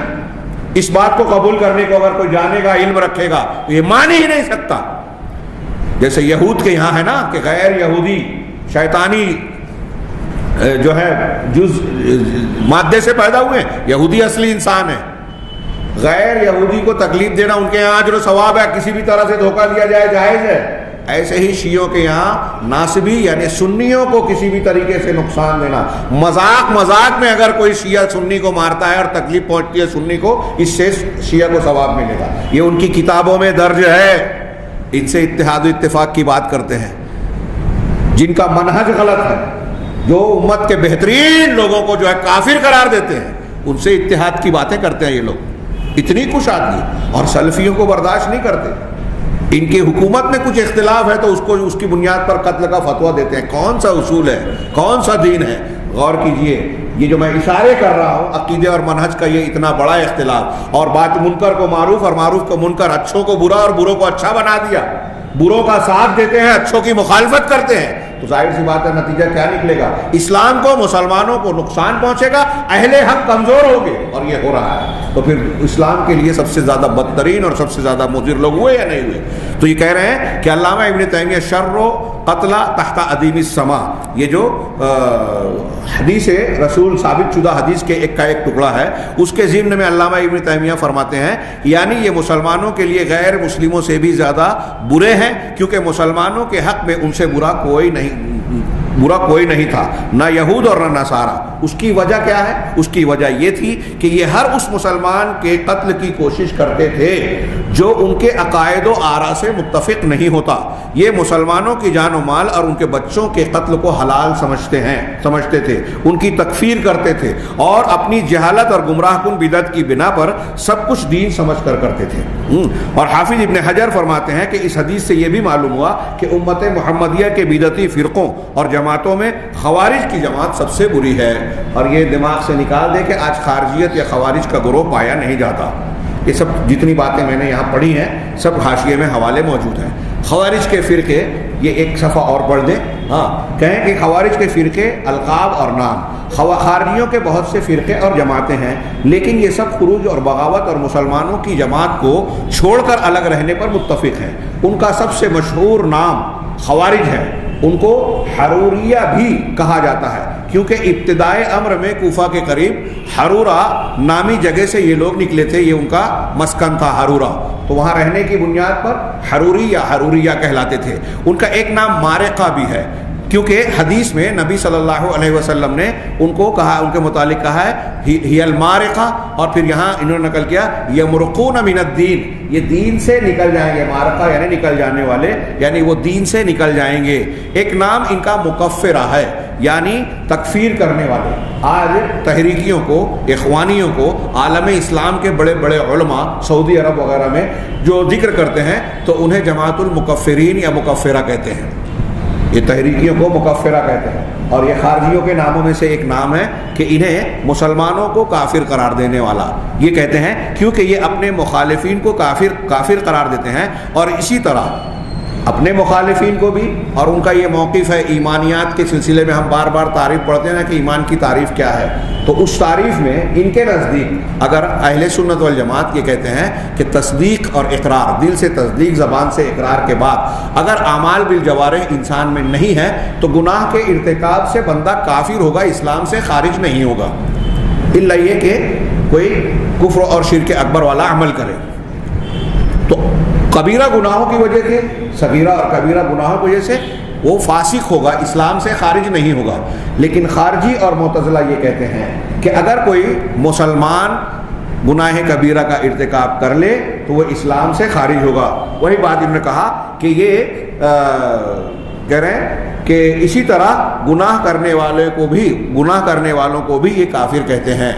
اس بات کو قبول کرنے کو اگر کوئی جانے گا، علم رکھے گا تو یہ مان ہی نہیں سکتا۔ جیسے یہود کے یہاں ہے نا کہ غیر یہودی شیطانی جو ہے جز مادے سے پیدا ہوئے ہیں، یہودی اصلی انسان ہے۔ غیر یہودی کو تکلیف دینا ان کے یہاں اجر و ثواب ہے، کسی بھی طرح سے دھوکہ دیا جائے جائز ہے۔ ایسے ہی شیعوں کے یہاں ناصبی یعنی سنیوں کو کسی بھی طریقے سے نقصان دینا، مذاق میں اگر کوئی شیعہ سنی کو مارتا ہے اور تکلیف پہنچتی ہے سنی کو، اس سے شیعہ کو ثواب ملے گا۔ یہ ان کی کتابوں میں درج ہے۔ ان سے اتحاد و اتفاق کی بات کرتے ہیں جن کا منہج غلط ہے، جو امت کے بہترین لوگوں کو جو ہے کافر قرار دیتے ہیں، ان سے اتحاد کی باتیں کرتے ہیں یہ لوگ، اتنی کشادگی، اور سلفیوں کو برداشت نہیں کرتے۔ ان کی حکومت میں کچھ اختلاف ہے تو اس کی بنیاد پر قتل کا فتویٰ دیتے ہیں۔ کون سا اصول ہے، کون سا دین ہے؟ غور کیجئے، یہ جو میں اشارے کر رہا ہوں عقیدے اور منہج کا یہ اتنا بڑا اختلاف، اور بات منکر کو معروف اور معروف کو منکر، اچھوں کو برا اور بروں کو اچھا بنا دیا، بروں کا ساتھ دیتے ہیں، اچھوں کی مخالفت کرتے ہیں، تو ظاہر سی بات ہے نتیجہ کیا نکلے گا؟ اسلام کو، مسلمانوں کو نقصان پہنچے گا، اہل حق کمزور ہوں گے، اور یہ ہو رہا ہے۔ تو پھر اسلام کے لیے سب سے زیادہ بدترین اور سب سے زیادہ مضر لوگ ہوئے یا نہیں ہوئے؟ تو یہ کہہ رہے ہیں کہ علامہ ابن تیمیہ شر و قتل تحت ادیم السما، یہ جو حدیث رسول ثابت شدہ حدیث کے ایک کا ایک ٹکڑا ہے، اس کے ضمن میں علامہ ابن تیمیہ فرماتے ہیں یعنی یہ مسلمانوں کے لیے غیر مسلموں سے بھی زیادہ برے ہیں، کیونکہ مسلمانوں کے حق میں ان سے برا کوئی نہیں تھا، نہ یہود اور نہ نصارہ۔ اس کی وجہ کیا ہے؟ اس کی وجہ یہ تھی کہ یہ ہر اس مسلمان کے قتل کی کوشش کرتے تھے جو ان کے عقائد و آراء سے متفق نہیں ہوتا۔ یہ مسلمانوں کی جان و مال اور ان کے بچوں کے قتل کو حلال سمجھتے تھے، ان کی تکفیر کرتے تھے، اور اپنی جہالت اور گمراہ کن بدعت کی بنا پر سب کچھ دین سمجھ کر کرتے تھے۔ اور حافظ ابن حجر فرماتے ہیں کہ اس حدیث سے یہ بھی معلوم ہوا کہ امت محمدیہ کے بدعتی فرقوں اور جماعتوں میں خوارج کی جماعت سب سے بری ہے۔ اور یہ دماغ سے نکال دے کہ آج خارجیت یا خوارج کا گروہ پایا نہیں جاتا۔ یہ سب جتنی باتیں میں نے یہاں پڑھی ہیں سب حاشیے میں حوالے موجود ہیں۔ خوارج کے فرقے، یہ ایک صفحہ اور پڑھ دیں، کہیں کہ خوارج کے فرقے القاب اور نام، خارجیوں کے بہت سے فرقے اور جماعتیں ہیں، لیکن یہ سب خروج اور بغاوت اور مسلمانوں کی جماعت کو چھوڑ کر الگ رہنے پر متفق ہیں۔ ان کا سب سے مشہور نام خوارج ہے۔ ان کو حروریہ بھی کہا جاتا ہے کیونکہ ابتدائے امر میں کوفہ کے قریب حرورہ نامی جگہ سے یہ لوگ نکلے تھے، یہ ان کا مسکن تھا حرورہ، تو وہاں رہنے کی بنیاد پر حروریہ کہلاتے تھے۔ ان کا ایک نام مارقہ بھی ہے کیونکہ حدیث میں نبی صلی اللہ علیہ وسلم نے ان کو کہا، ان کے متعلق کہا ہے ہی المارقہ، اور پھر یہاں انہوں نے نقل کیا یمرقون من الدین، یہ دین سے نکل جائیں گے، مارقہ یعنی نکل جانے والے، یعنی وہ دین سے نکل جائیں گے۔ ایک نام ان کا مکفرہ ہے یعنی تکفیر کرنے والے. آج تحریکیوں کو، اخوانیوں کو عالم اسلام کے بڑے بڑے علماء سعودی عرب وغیرہ میں جو ذکر کرتے ہیں تو انہیں جماعت المکفرین یا مکفرہ کہتے ہیں. یہ تحریکیوں کو مکفرہ کہتے ہیں، اور یہ خارجیوں کے ناموں میں سے ایک نام ہے کہ انہیں مسلمانوں کو کافر قرار دینے والا یہ کہتے ہیں، کیونکہ یہ اپنے مخالفین کو کافر قرار دیتے ہیں. اور اسی طرح اپنے مخالفین کو بھی، اور ان کا یہ موقف ہے ایمانیات کے سلسلے میں. ہم بار بار تعریف پڑھتے ہیں نا کہ ایمان کی تعریف کیا ہے، تو اس تعریف میں ان کے نزدیک اگر اہل سنت والجماعت یہ کہتے ہیں کہ تصدیق اور اقرار، دل سے تصدیق، زبان سے اقرار کے بعد اگر اعمال بالجوارح انسان میں نہیں ہے تو گناہ کے ارتکاب سے بندہ کافر ہوگا، اسلام سے خارج نہیں ہوگا، الا یہ کہ کوئی کفر اور شرک اکبر والا عمل کرے. تو کبیرہ گناہوں کی وجہ سے، صغیرہ اور کبیرہ گناہوں کی وجہ سے وہ فاسق ہوگا، اسلام سے خارج نہیں ہوگا. لیکن خارجی اور معتزلہ یہ کہتے ہیں کہ اگر کوئی مسلمان گناہ کبیرہ کا ارتکاب کر لے تو وہ اسلام سے خارج ہوگا. وہی بات انہوں نے کہا کہ یہ کہہ رہے ہیں کہ اسی طرح گناہ کرنے والوں کو بھی یہ کافر کہتے ہیں.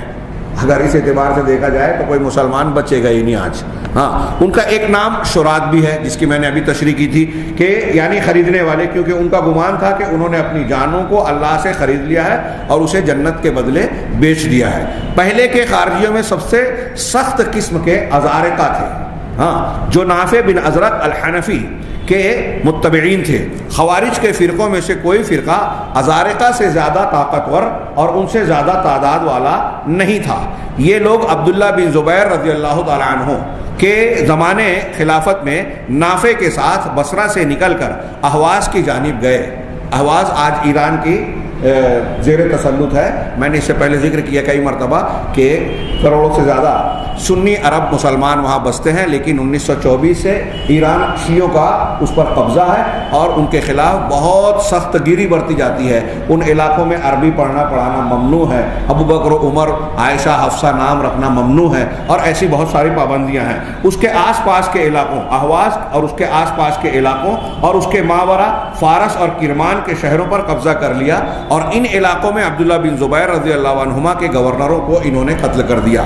اگر اس اعتبار سے دیکھا جائے تو کوئی مسلمان بچے گا ہی نہیں آج. ہاں، ان کا ایک نام شرات بھی ہے جس کی میں نے ابھی تشریح کی تھی کہ یعنی خریدنے والے، کیونکہ ان کا گمان تھا کہ انہوں نے اپنی جانوں کو اللہ سے خرید لیا ہے اور اسے جنت کے بدلے بیچ دیا ہے. پہلے کے خارجیوں میں سب سے سخت قسم کے ازارقہ تھے، ہاں، جو نافع بن ازرق الحنفی کے متبعین تھے. خوارج کے فرقوں میں سے کوئی فرقہ ازارقہ سے زیادہ طاقتور اور ان سے زیادہ تعداد والا نہیں تھا. یہ لوگ عبداللہ بن زبیر رضی اللہ تعالیٰ عنہ کے زمانے خلافت میں نافع کے ساتھ بصرہ سے نکل کر اہواز کی جانب گئے. اہواز آج ایران کی زیر تسلط ہے. میں نے اس سے پہلے ذکر کیا کئی مرتبہ کہ کروڑوں سے زیادہ سنی عرب مسلمان وہاں بستے ہیں، لیکن 1924 سے ایران شیعوں کا اس پر قبضہ ہے اور ان کے خلاف بہت سخت گیری برتی جاتی ہے. ان علاقوں میں عربی پڑھنا پڑھانا ممنوع ہے، ابو بکر، عمر، عائشہ، حفصہ نام رکھنا ممنوع ہے، اور ایسی بہت ساری پابندیاں ہیں. اس کے آس پاس کے علاقوں، اہواز اور اس کے آس پاس کے علاقوں اور اس کے ماورا فارس اور کرمان کے شہروں پر قبضہ کر لیا، اور ان علاقوں میں عبداللہ بن زبیر رضی اللہ عنہما کے گورنروں کو انہوں نے قتل کر دیا.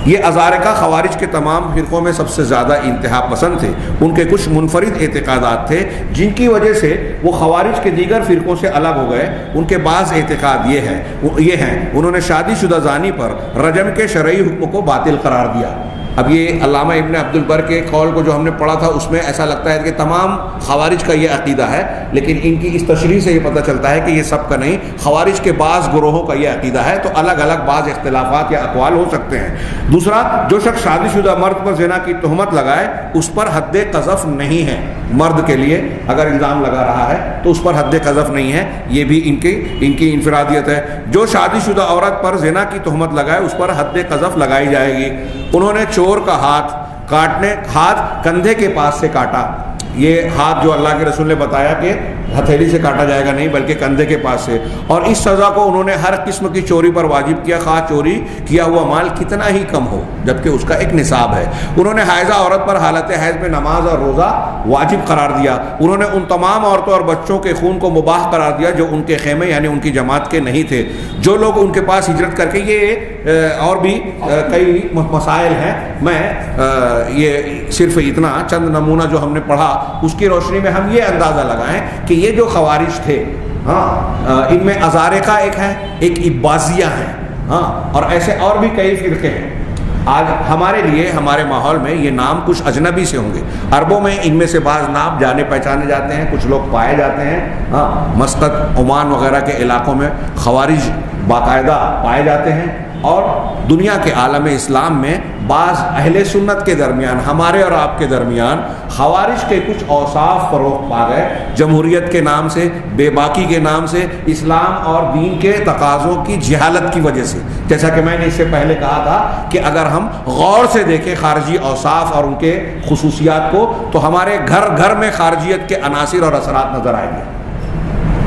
یہ ازارقہ خوارج کے تمام فرقوں میں سب سے زیادہ انتہا پسند تھے. ان کے کچھ منفرد اعتقادات تھے جن کی وجہ سے وہ خوارج کے دیگر فرقوں سے الگ ہو گئے. ان کے بعض اعتقاد یہ ہیں انہوں نے شادی شدہ زانی پر رجم کے شرعی حکم کو باطل قرار دیا. اب یہ علامہ ابن عبد البر کے قول کو جو ہم نے پڑھا تھا اس میں ایسا لگتا ہے کہ تمام خوارج کا یہ عقیدہ ہے، لیکن ان کی اس تشریح سے یہ پتہ چلتا ہے کہ یہ سب کا نہیں، خوارج کے بعض گروہوں کا یہ عقیدہ ہے. تو الگ الگ بعض اختلافات یا اقوال ہو سکتے ہیں. دوسرا، جو شخص شادی شدہ مرد پر زنا کی تہمت لگائے اس پر حد قذف نہیں ہے. مرد کے لیے اگر الزام لگا رہا ہے تو اس پر حد قذف نہیں ہے. یہ بھی ان کی انفرادیت ہے. جو شادی شدہ عورت پر زنا کی تہمت لگائے اس پر حد قذف لگائی جائے گی. انہوں نے چور کا ہاتھ کندھے کے پاس سے کاٹا. یہ ہاتھ جو اللہ کے رسول نے بتایا کہ ہتھیلی سے کاٹا جائے گا نہیں بلکہ کندھے کے پاس سے، اور اس سزا کو انہوں نے ہر قسم کی چوری پر واجب کیا، خواہ چوری کیا ہوا مال کتنا ہی کم ہو، جبکہ اس کا ایک نصاب ہے. انہوں نے حائضہ عورت پر حالت حیض میں نماز اور روزہ واجب قرار دیا. انہوں نے ان تمام عورتوں اور بچوں کے خون کو مباح قرار دیا جو ان کے خیمے یعنی ان کی جماعت کے نہیں تھے. جو لوگ ان کے پاس ہجرت کر کے، یہ اور بھی کئی مسائل ہیں، میں یہ صرف اتنا چند نمونہ جو ہم نے پڑھا اس کی روشنی میں ہم یہ اندازہ لگائیں کہ یہ جو خوارج تھے، ہاں، ان میں ازارقہ ایک ہے، ایک عباسیہ ہے، ہاں، اور ایسے اور بھی کئی فرقے ہیں. آج ہمارے لیے، ہمارے ماحول میں یہ نام کچھ اجنبی سے ہوں گے. عربوں میں ان میں سے بعض نام جانے پہچانے جاتے ہیں، کچھ لوگ پائے جاتے ہیں. ہاں، مسقط، عمان وغیرہ کے علاقوں میں خوارج باقاعدہ پائے جاتے ہیں. اور دنیا کے عالم اسلام میں بعض اہل سنت کے درمیان، ہمارے اور آپ کے درمیان، خوارج کے کچھ اوصاف فروغ پا گئے. جمہوریت کے نام سے، بے باکی کے نام سے، اسلام اور دین کے تقاضوں کی جہالت کی وجہ سے. جیسا کہ میں نے اس سے پہلے کہا تھا کہ اگر ہم غور سے دیکھیں خارجی اوصاف اور ان کے خصوصیات کو تو ہمارے گھر گھر میں خارجیت کے عناصر اور اثرات نظر آئیں گے.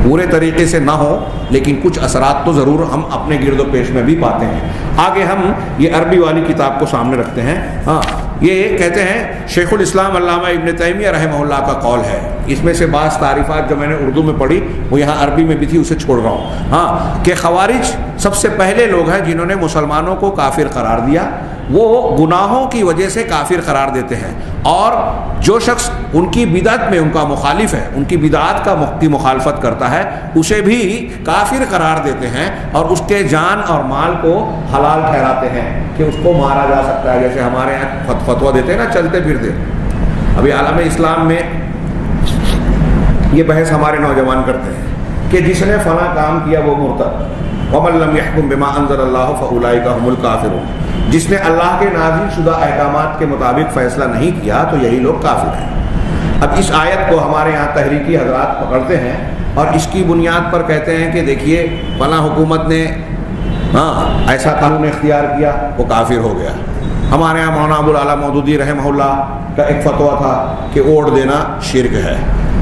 پورے طریقے سے نہ ہو لیکن کچھ اثرات تو ضرور ہم اپنے گرد و پیش میں بھی پاتے ہیں. آگے ہم یہ عربی والی کتاب کو سامنے رکھتے ہیں. ہاں، یہ کہتے ہیں شیخ الاسلام علامہ ابن تیمیہ رحمہ اللہ کا قول ہے. اس میں سے بعض تعریفات جو میں نے اردو میں پڑھی وہ یہاں عربی میں بھی تھی، اسے چھوڑ رہا ہوں. ہاں، کہ خوارج سب سے پہلے لوگ ہیں جنہوں نے مسلمانوں کو کافر قرار دیا. وہ گناہوں کی وجہ سے کافر قرار دیتے ہیں، اور جو شخص ان کی بدعت میں ان کا مخالف ہے، ان کی بدعات کی مخالفت کرتا ہے، اسے بھی کافر قرار دیتے ہیں اور اس کے جان اور مال کو حلال ٹھہراتے ہیں کہ اس کو مارا جا سکتا ہے. جیسے ہمارے یہاں فتویٰ دیتے ہیں نا چلتے پھرتے. ابھی عالم اسلام میں یہ بحث ہمارے نوجوان کرتے ہیں کہ جس نے فلاں کام کیا وہ مرتد. وَمَن لَّمْ يَحْكُم بِمَا أَنزَلَ اللَّهُ فَأُولَٰئِكَ هُمُ الْكَافِرُونَ. جس نے اللہ کے نازل شدہ احکامات کے مطابق فیصلہ نہیں کیا تو یہی لوگ کافر ہیں. اب اس آیت کو ہمارے یہاں تحریکی حضرات پکڑتے ہیں اور اس کی بنیاد پر کہتے ہیں کہ دیکھیے فلاں حکومت نے ایسا قانون اختیار کیا وہ کافر ہو گیا. ہمارے یہاں مولانا ابو الاعلیٰ مودودی رحمہ اللہ کا ایک فتویٰ تھا کہ ووٹ دینا شرک ہے.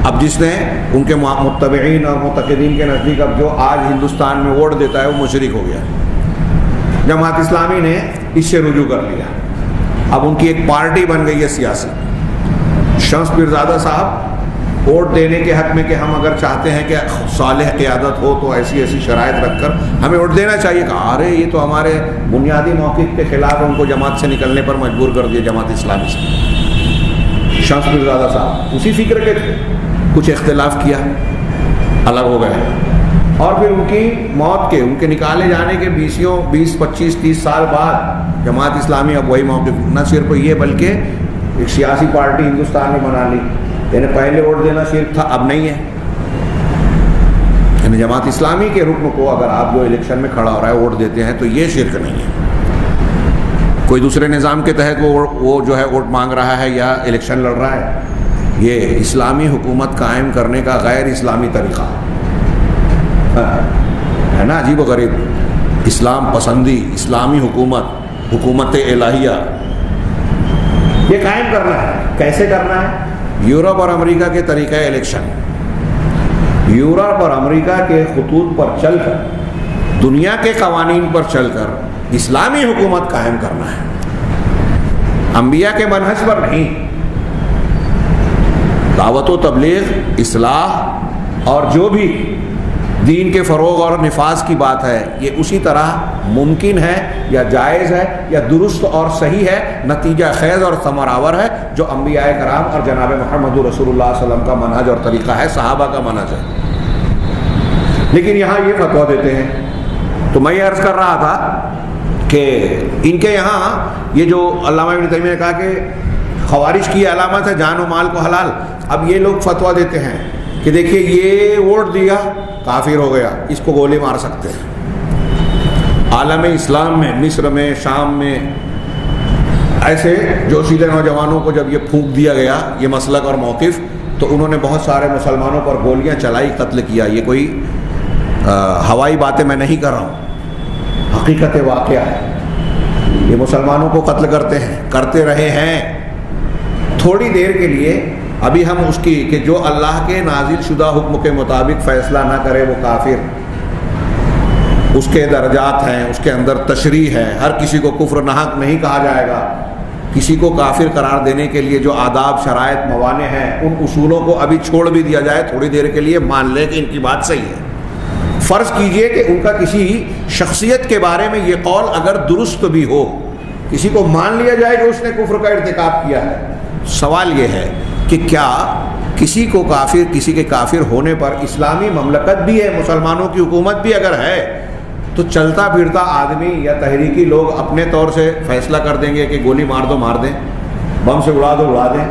اب جس نے ان کے متبعین اور معتقدین کے نزدیک اب جو آج ہندوستان میں ووٹ دیتا ہے وہ مشرک ہو گیا. جماعت اسلامی نے اس سے رجوع کر لیا. اب ان کی ایک پارٹی بن گئی ہے سیاسی. شمس پیرزادہ صاحب ووٹ دینے کے حق میں کہ ہم اگر چاہتے ہیں کہ صالح قیادت ہو تو ایسی ایسی شرائط رکھ کر ہمیں ووٹ دینا چاہیے. کہا ارے یہ تو ہمارے بنیادی موقف کے خلاف، ان کو جماعت سے نکلنے پر مجبور کر دیا جماعت اسلامی سے. شمس پیرزادہ صاحب اسی فکر کے تھے، کچھ اختلاف کیا، الگ ہو گئے، اور پھر ان کی موت کے، ان کے نکالے جانے کے 20 25 30 سال بعد جماعت اسلامی اب وہی موقف، نہ صرف یہ بلکہ ایک سیاسی پارٹی ہندوستان میں بنا لی. یعنی پہلے ووٹ دینا شرک تھا، اب نہیں ہے. یعنی جماعت اسلامی کے رکن کو اگر آپ جو الیکشن میں کھڑا ہو رہا ہے ووٹ دیتے ہیں تو یہ شرک نہیں ہے. کوئی دوسرے نظام کے تحت وہ جو ہے ووٹ مانگ رہا ہے یا الیکشن لڑ رہا ہے، یہ اسلامی حکومت قائم کرنے کا غیر اسلامی طریقہ ہے نا. عجیب و غریب. اسلام پسندی اسلامی حکومت الہیہ یہ قائم کرنا ہے. کیسے کرنا ہے؟ یورپ اور امریکہ کے طریقہ الیکشن، یورپ اور امریکہ کے خطوط پر چل کر، دنیا کے قوانین پر چل کر اسلامی حکومت قائم کرنا ہے. انبیاء کے منہج پر نہیں. دعوت و تبلیغ، اصلاح اور جو بھی دین کے فروغ اور نفاذ کی بات ہے یہ اسی طرح ممکن ہے یا جائز ہے یا درست اور صحیح ہے، نتیجہ خیز اور ثمر آور ہے، جو انبیاء کرام اور جناب محمد رسول اللہ صلی اللہ علیہ وسلم کا منہج اور طریقہ ہے، صحابہ کا منہج ہے. لیکن یہاں یہ فتویٰ دیتے ہیں. تو میں یہ عرض کر رہا تھا کہ ان کے یہاں یہ جو علامہ ابن تیمیہ نے کہا کہ خوارج کی علامت ہے جان و مال کو حلال. اب یہ لوگ فتویٰ دیتے ہیں کہ دیکھیے یہ ووٹ دیا کافر ہو گیا، اس کو گولی مار سکتے ہیں. عالم اسلام میں، مصر میں، شام میں ایسے جوشیلے نوجوانوں کو جب یہ پھونک دیا گیا یہ مسلک اور موقف، تو انہوں نے بہت سارے مسلمانوں پر گولیاں چلائی، قتل کیا. یہ کوئی ہوائی باتیں میں نہیں کر رہا ہوں، حقیقت واقعہ ہے. یہ مسلمانوں کو قتل کرتے ہیں، کرتے رہے ہیں تھوڑی دیر کے لیے. ابھی ہم اس کی کہ جو اللہ کے نازل شدہ حکم کے مطابق فیصلہ نہ کرے وہ کافر، اس کے درجات ہیں، اس کے اندر تشریح ہے. ہر کسی کو کفر ناحق نہیں کہا جائے گا. کسی کو کافر قرار دینے کے لیے جو آداب، شرائط، موانع ہیں، ان اصولوں کو ابھی چھوڑ بھی دیا جائے تھوڑی دیر کے لیے، مان لے کہ ان کی بات صحیح ہے. فرض کیجئے کہ ان کا کسی شخصیت کے بارے میں یہ قول اگر درست بھی ہو، کسی کو مان لیا جائے کہ اس نے کفر کا ارتکاب کیا ہے. سوال یہ ہے کہ کیا کسی کو کافر، کسی کے کافر ہونے پر اسلامی مملکت بھی ہے، مسلمانوں کی حکومت بھی اگر ہے، تو چلتا پھرتا آدمی یا تحریکی لوگ اپنے طور سے فیصلہ کر دیں گے کہ گولی مار دو مار دیں، بم سے اڑا دو اڑا دیں؟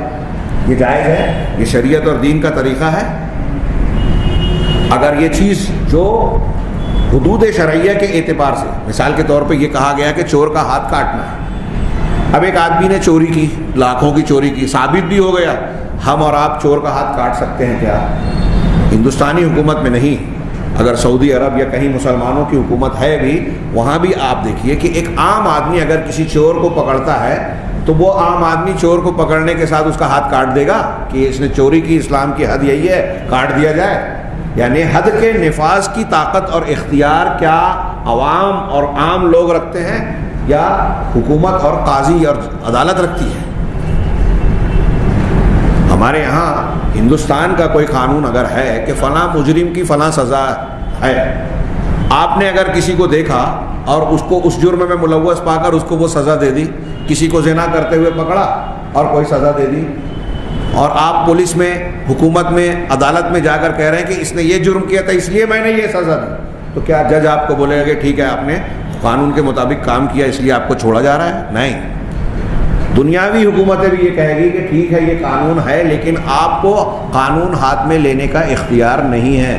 یہ جائز ہے؟ یہ شریعت اور دین کا طریقہ ہے؟ اگر یہ چیز جو حدود شرعیہ کے اعتبار سے، مثال کے طور پہ یہ کہا گیا کہ چور کا ہاتھ کاٹنا ہے. اب ایک آدمی نے چوری کی، لاکھوں کی چوری کی، ثابت بھی ہو گیا، ہم اور آپ چور کا ہاتھ کاٹ سکتے ہیں کیا؟ ہندوستانی حکومت میں نہیں. اگر سعودی عرب یا کہیں مسلمانوں کی حکومت ہے بھی، وہاں بھی آپ دیکھیے کہ ایک عام آدمی اگر کسی چور کو پکڑتا ہے تو وہ عام آدمی چور کو پکڑنے کے ساتھ اس کا ہاتھ کاٹ دے گا کہ اس نے چوری کی، اسلام کی حد یہی ہے، کاٹ دیا جائے. یعنی حد کے نفاذ کی طاقت اور اختیار کیا عوام اور عام لوگ رکھتے ہیں یا حکومت اور قاضی اور عدالت رکھتی ہے؟ ہمارے یہاں ہندوستان کا کوئی قانون اگر ہے کہ فلاں مجرم کی فلاں سزا ہے، آپ نے اگر کسی کو دیکھا اور اس کو اس جرم میں ملوث پا کر اس کو وہ سزا دے دی، کسی کو زنا کرتے ہوئے پکڑا اور کوئی سزا دے دی، اور آپ پولیس میں، حکومت میں، عدالت میں جا کر کہہ رہے ہیں کہ اس نے یہ جرم کیا تھا اس لیے میں نے یہ سزا دی، تو کیا جج آپ کو بولے گا کہ ٹھیک ہے آپ نے قانون کے مطابق کام کیا اس لیے آپ کو چھوڑا جا رہا ہے؟ نہیں، دنیاوی حکومتیں بھی یہ کہے گی کہ ٹھیک ہے یہ قانون ہے لیکن آپ کو قانون ہاتھ میں لینے کا اختیار نہیں ہے،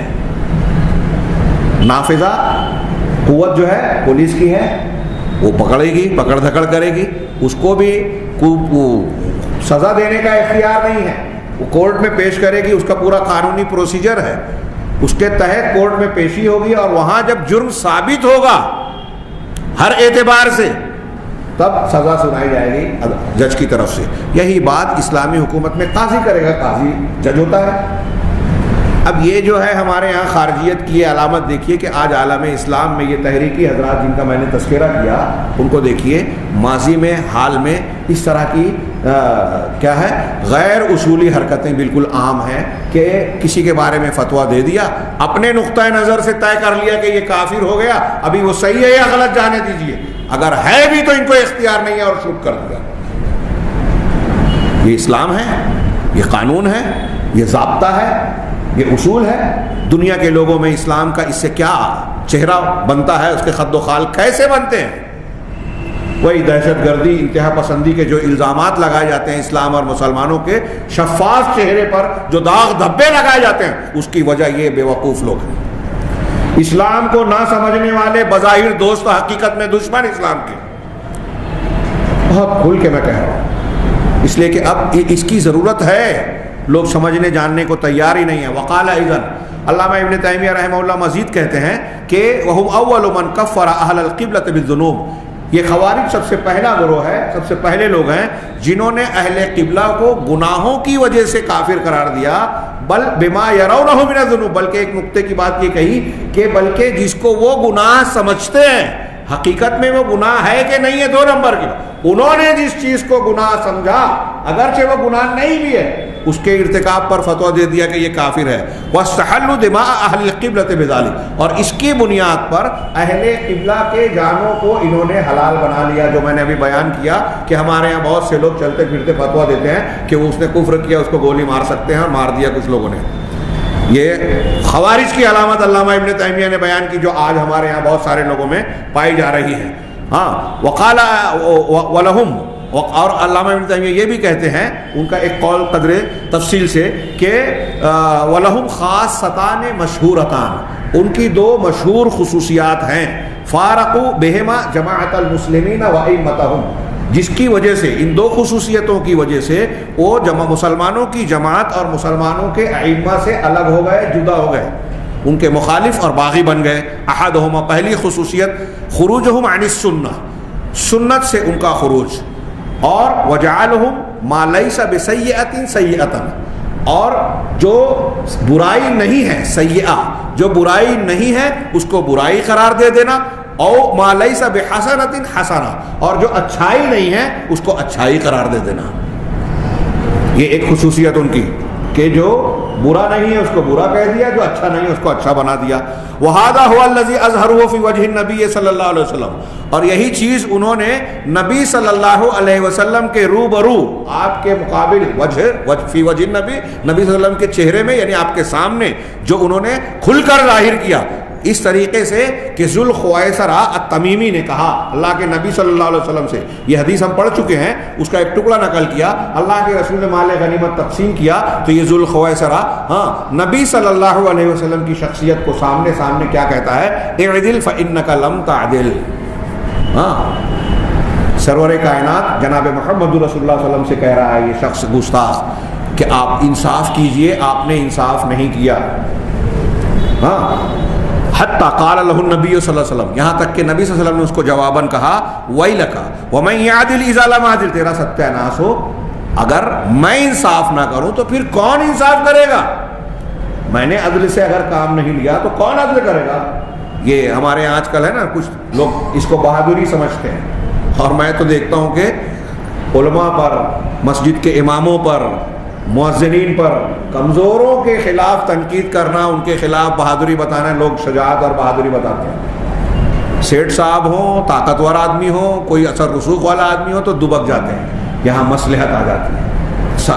نافذہ قوت جو ہے پولیس کی ہے، وہ پکڑے گی، پکڑ دھکڑ کرے گی، اس کو بھی سزا دینے کا اختیار نہیں ہے، وہ کورٹ میں پیش کرے گی، اس کا پورا قانونی پروسیجر ہے، اس کے تحت کورٹ میں پیشی ہوگی، اور وہاں جب جرم ثابت ہوگا ہر اعتبار سے تب سزا سنائی جائے گی جج کی طرف سے۔ یہی بات اسلامی حکومت میں قاضی کرے گا، قاضی جج ہوتا ہے۔ اب یہ جو ہے ہمارے یہاں خارجیت کی علامت دیکھیے کہ آج عالم اسلام میں یہ تحریکی حضرات جن کا میں نے تذکرہ کیا ان کو دیکھیے، ماضی میں حال میں اس طرح کی کیا ہے غیر اصولی حرکتیں بالکل عام ہیں کہ کسی کے بارے میں فتویٰ دے دیا، اپنے نقطۂ نظر سے طے کر لیا کہ یہ کافر ہو گیا، ابھی وہ صحیح ہے یا غلط جانے دیجئے، اگر ہے بھی تو ان کو اختیار نہیں ہے اور شوٹ کر دیا۔ یہ اسلام ہے، یہ قانون ہے، یہ ضابطہ ہے، یہ اصول ہے۔ دنیا کے لوگوں میں اسلام کا اس سے کیا چہرہ بنتا ہے، اس کے خد و خال کیسے بنتے ہیں؟ وہی دہشت گردی، انتہا پسندی کے جو الزامات لگائے جاتے ہیں اسلام اور مسلمانوں کے شفاف چہرے پر جو داغ دھبے لگائے جاتے ہیں، اس کی وجہ یہ بے وقوف لوگ ہیں۔ اسلام کو نہ سمجھنے والے بظاہر دوست حقیقت میں دشمن اسلام کے، بہت کھل کے میں کہہ رہا ہوں، اس لیے کہ اب اس کی ضرورت ہے، لوگ سمجھنے جاننے کو تیار ہی نہیں ہے۔ وقال ایضا، علامہ ابن تیمیہ رحمہ اللہ مزید کہتے ہیں کہ وَهُمْ أَوَّلُ مَنْ كَفَّرَ أَهْلَ الْقِبْلَةِ بِالذُّنُوبِ، یہ خوارج سب سے پہلا گروہ ہے، سب سے پہلے لوگ ہیں جنہوں نے اہل قبلہ کو گناہوں کی وجہ سے کافر قرار دیا، بل بما يرونه من الذنوب، بلکہ ایک نقطے کی بات یہ کہی کہ بلکہ جس کو وہ گناہ سمجھتے ہیں، حقیقت میں وہ گناہ ہے کہ نہیں ہے دو نمبر کی، انہوں نے جس چیز کو گناہ سمجھا اگرچہ وہ گناہ نہیں بھی ہے، اس کے ارتکاب پر فتویٰ دے دیا کہ یہ کافر ہے۔ وَاسْتَحَلُّوا دِمَاءَ أَهْلِ الْقِبْلَةِ بِذَلِكَ، اور اس کی بنیاد پر اہل قبلہ کے جانوں کو انہوں نے حلال بنا لیا، جو میں نے ابھی بیان کیا کہ ہمارے یہاں بہت سے لوگ چلتے پھرتے فتویٰ دیتے ہیں کہ اس نے کفر کیا، اس کو گولی مار سکتے ہیں، اور مار دیا کچھ لوگوں نے۔ یہ خوارج کی علامت علامہ ابن تیمیہ نے بیان کی جو آج ہمارے یہاں بہت سارے لوگوں میں پائی جا رہی ہے۔ ہاں، وقال ولہم، اور علامہ ابن تیمیہ یہ بھی کہتے ہیں، ان کا ایک قول قدر تفصیل سے، کہ وَلَهُمْ خَاصَّتَانِ مَشْهُورَتَانِ، ان کی دو مشہور خصوصیات ہیں، فَارَقُوا بِهِمَا جَمَاعَةَ الْمُسْلِمِينَ وَأَئِمَّتَهُمْ، جس کی وجہ سے، ان دو خصوصیتوں کی وجہ سے وہ مسلمانوں کی جماعت اور مسلمانوں کے ائمہ سے الگ ہو گئے، جدا ہو گئے، ان کے مخالف اور باغی بن گئے۔ احدہما، پہلی خصوصیت، خروجہم عن السنہ، سنت سے ان کا خروج، اور وجعلہم ما لیس بسیئۃ سیئۃ، اور جو برائی نہیں ہے، سیئہ جو برائی نہیں ہے اس کو برائی قرار دے دینا، او ما لیس بحسنۃ حسنہ، اور جو اچھائی نہیں ہے اس کو اچھائی قرار دے دینا۔ یہ ایک خصوصیت ان کی کہ جو برا نہیں ہے اس کو برا کہہ دیا، جو اچھا نہیں ہے اس کو اچھا بنا دیا۔ وَهَذَا هُوَ الَّذِي أَظْهَرُهُ فِي وَجْهِ النَّبِيِّ صلی اللہ علیہ وسلم، اور یہی چیز انہوں نے نبی صلی اللہ علیہ وسلم کے روبرو، آپ کے مقابل، فی وجہ النبی، نبی صلی اللہ علیہ وسلم کے چہرے میں، یعنی آپ کے سامنے جو انہوں نے کھل کر ظاہر کیا، اس طریقے سے کہ ذوالخویسرہ التمیمی نے کہا اللہ کے نبی صلی اللہ علیہ وسلم سے، یہ حدیث ہم پڑھ چکے ہیں، اس کا ایک ٹکڑا نقل کیا، اللہ کے رسول نے مال غنیمت تقسیم کیا تو یہ ذوالخویسرہ نبی صلی اللہ علیہ وسلم کی شخصیت کو سامنے کیا کہتا ہے، اعدل فإنک لم تعدل۔ سرور کائنات جناب محمد رسول اللہ صلی اللہ علیہ وسلم سے کہہ رہا ہے یہ شخص گستاخ کہ آپ انصاف کیجئے، آپ نے انصاف نہیں کیا۔ حتی قال له النبی صلی اللہ علیہ وسلم، یہاں تک کہ نبی صلی اللہ علیہ وسلم نے اس کو جواباً کہا، وَيْلَكَ وَمَنْ يَعْدِلْ إِذَا لَمْ يَعْدِلْ، تیرا ستیہ ناس ہو، اگر میں انصاف نہ کروں تو پھر کون انصاف کرے گا؟ میں نے عدل سے اگر کام نہیں لیا تو کون عدل کرے گا؟ یہ ہمارے یہاں آج کل ہے نا، کچھ لوگ اس کو بہادری سمجھتے ہیں، اور میں تو دیکھتا ہوں کہ علماء پر، مسجد کے اماموں پر، مؤذنین پر کمزوروں کے خلاف تنقید کرنا، ان کے خلاف بہادری بتانا. لوگ شجاعت اور بہادری بتاتے ہیں. سیٹھ صاحب ہوں، طاقتور آدمی ہو، کوئی اثر رسوخ والا آدمی ہو تو دبک جاتے ہیں. یہاں مصلحت آ جاتی ہے،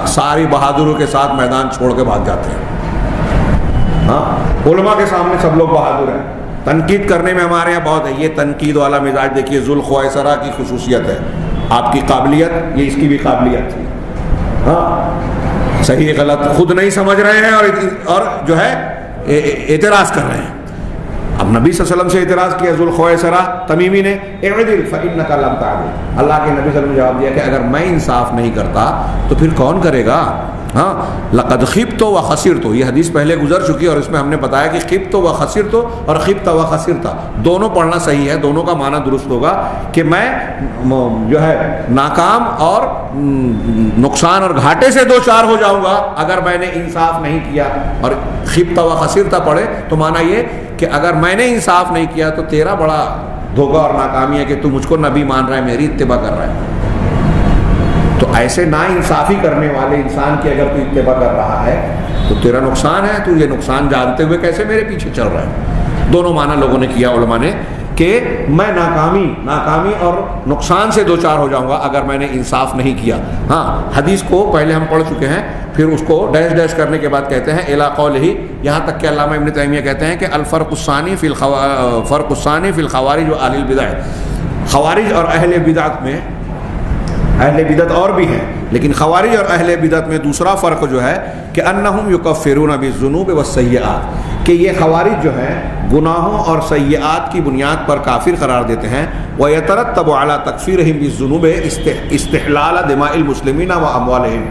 ساری بہادروں کے ساتھ میدان چھوڑ کے بھاگ جاتے ہیں. ہاں، علماء کے سامنے سب لوگ بہادر ہیں. تنقید کرنے میں ہمارے یہاں بہت ہے. یہ تنقید والا مزاج دیکھیے ذوالخویسرہ کی خصوصیت ہے. آپ کی قابلیت، یہ اس کی بھی قابلیت تھی. ہاں، صحیح غلط خود نہیں سمجھ رہے ہیں اور جو ہے اعتراض کر رہے ہیں. اب نبی صلی اللہ علیہ وسلم سے اعتراض کیا ذوالخویسرہ تمیمی نے، اعدل فإنک لم تعدل. اللہ کے نبی صلی اللہ علیہ وسلم نے جواب دیا کہ اگر میں انصاف نہیں کرتا تو پھر کون کرے گا؟ ہاں، لقد خبت و خسرت، یہ حدیث پہلے گزر چکی ہے اور اس میں ہم نے بتایا کہ خبت و خسرت اور خبت و خسرت دونوں پڑھنا صحیح ہے، دونوں کا معنی درست ہوگا کہ میں جو ہے ناکام اور نقصان اور گھاٹے سے دو چار ہو جاؤں گا اگر میں نے انصاف نہیں کیا. اور خبت و خسرت پڑھے تو معنی یہ کہ اگر میں نے انصاف نہیں کیا تو تیرا بڑا دھوکہ اور ناکامی ہے کہ تو مجھ کو نبی مان رہا ہے، میری اتباع کر رہا ہے. تو ایسے نا انصافی کرنے والے انسان کی اگر تو اتباع کر رہا ہے تو تیرا نقصان ہے. تو یہ نقصان جانتے ہوئے کیسے میرے پیچھے چل رہا ہے؟ دونوں معنی لوگوں نے کیا علماء نے کہ میں ناکامی اور نقصان سے دو چار ہو جاؤں گا اگر میں نے انصاف نہیں کیا. ہاں، حدیث کو پہلے ہم پڑھ چکے ہیں، پھر اس کو ڈیش ڈیش کرنے کے بعد کہتے ہیں الی قولہ، یہاں تک کہ علامہ ابن تیمیہ کہتے ہیں کہ الفرق الثانی فی الخوارج و اہل البدع. خوارج اور اہل بدعت میں، اہل بدعت اور بھی ہیں لیکن خوارج اور اہل بدعت میں دوسرا فرق جو ہے کہ انہم یکفرون بالذنوب والسیئات، کہ یہ خوارج جو ہیں گناہوں اور سیئات کی بنیاد پر کافر قرار دیتے ہیں. وَيَتَرَتَّبُ عَلَى تَكْفِيرِهِمْ بِالذُّنُوبِ اسْتِحْلَالَ دِمَاءِ الْمُسْلِمِينَ وَأَمْوَالِهِمْ،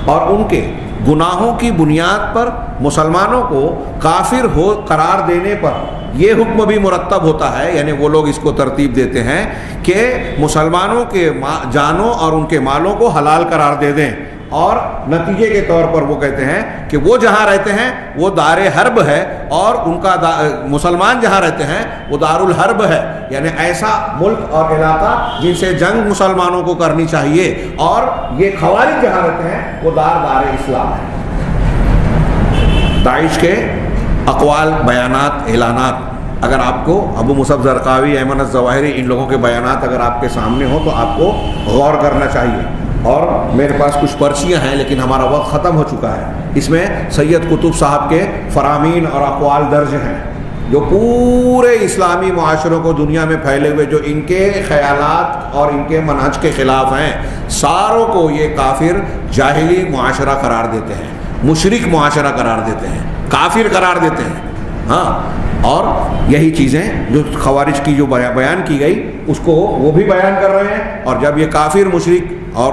اور ان کے گناہوں کی بنیاد پر مسلمانوں کو کافر ہو قرار دینے پر یہ حکم بھی مرتب ہوتا ہے. یعنی وہ لوگ اس کو ترتیب دیتے ہیں کہ مسلمانوں کے جانوں اور ان کے مالوں کو حلال قرار دے دیں، اور نتیجے کے طور پر وہ کہتے ہیں کہ وہ جہاں رہتے ہیں وہ دار حرب ہے اور ان کا مسلمان جہاں رہتے ہیں وہ دار الحرب ہے. یعنی ایسا ملک اور علاقہ جن سے جنگ مسلمانوں کو کرنی چاہیے، اور یہ خوارج جہاں رہتے ہیں وہ دار اسلام ہے. داعش کے اقوال، بیانات، اعلانات، اگر آپ کو ابو مصعب زرقاوی، ایمن الظواہری، ان لوگوں کے بیانات اگر آپ کے سامنے ہو تو آپ کو غور کرنا چاہیے. اور میرے پاس کچھ پرچیاں ہیں لیکن ہمارا وقت ختم ہو چکا ہے. اس میں سید قطب صاحب کے فرامین اور اقوال درج ہیں جو پورے اسلامی معاشروں کو دنیا میں پھیلے ہوئے جو ان کے خیالات اور ان کے منہج کے خلاف ہیں، ساروں کو یہ کافر جاہلی معاشرہ قرار دیتے ہیں، مشرک معاشرہ قرار دیتے ہیں، کافر قرار دیتے ہیں. ہاں، اور یہی چیزیں جو خوارج کی جو بیان کی گئی اس کو وہ بھی بیان کر رہے ہیں. اور جب یہ کافر مشرک اور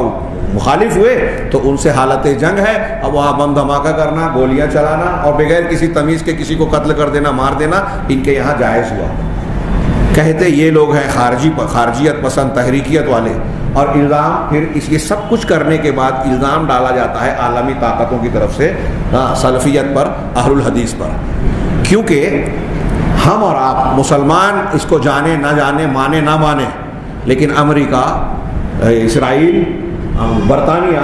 مخالف ہوئے تو ان سے حالت جنگ ہے. اب وہاں بم دھماکہ کرنا، گولیاں چلانا اور بغیر کسی تمیز کے کسی کو قتل کر دینا، مار دینا ان کے یہاں جائز ہوا. کہتے یہ لوگ ہیں خارجیت پسند، تحریکیت والے. اور الزام پھر اس یہ سب کچھ کرنے کے بعد الزام ڈالا جاتا ہے عالمی طاقتوں کی طرف سے سلفیت پر، اہل الحدیث پر. کیونکہ ہم اور آپ مسلمان اس کو جانے نہ جانے، مانے نہ مانے، لیکن امریکہ، اسرائیل، برطانیہ،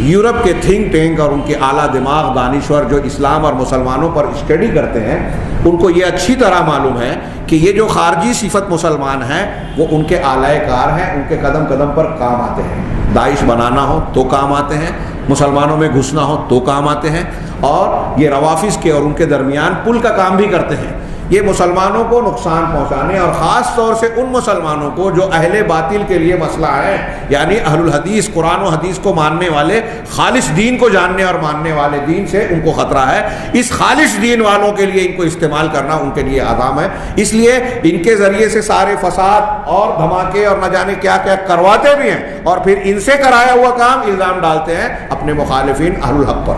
یورپ کے تھنک ٹینک اور ان کے اعلیٰ دماغ دانشور جو اسلام اور مسلمانوں پر اسٹڈی کرتے ہیں، ان کو یہ اچھی طرح معلوم ہے کہ یہ جو خارجی صفت مسلمان ہیں وہ ان کے اعلی کار ہیں، ان کے قدم قدم پر کام آتے ہیں. داعش بنانا ہو تو کام آتے ہیں، مسلمانوں میں گھسنا ہو تو کام آتے ہیں، اور یہ روافظ کے اور ان کے درمیان پل کا کام بھی کرتے ہیں. یہ مسلمانوں کو نقصان پہنچانے اور خاص طور سے ان مسلمانوں کو جو اہل باطل کے لیے مسئلہ ہے، یعنی اہل الحدیث، قرآن و حدیث کو ماننے والے، خالص دین کو جاننے اور ماننے والے دین سے ان کو خطرہ ہے. اس خالص دین والوں کے لیے ان کو استعمال کرنا ان کے لیے آدم ہے. اس لیے ان کے ذریعے سے سارے فساد اور دھماکے اور نہ جانے کیا کیا کرواتے بھی ہیں، اور پھر ان سے کرایا ہوا کام الزام ڈالتے ہیں اپنے مخالفین اہل الحق پر.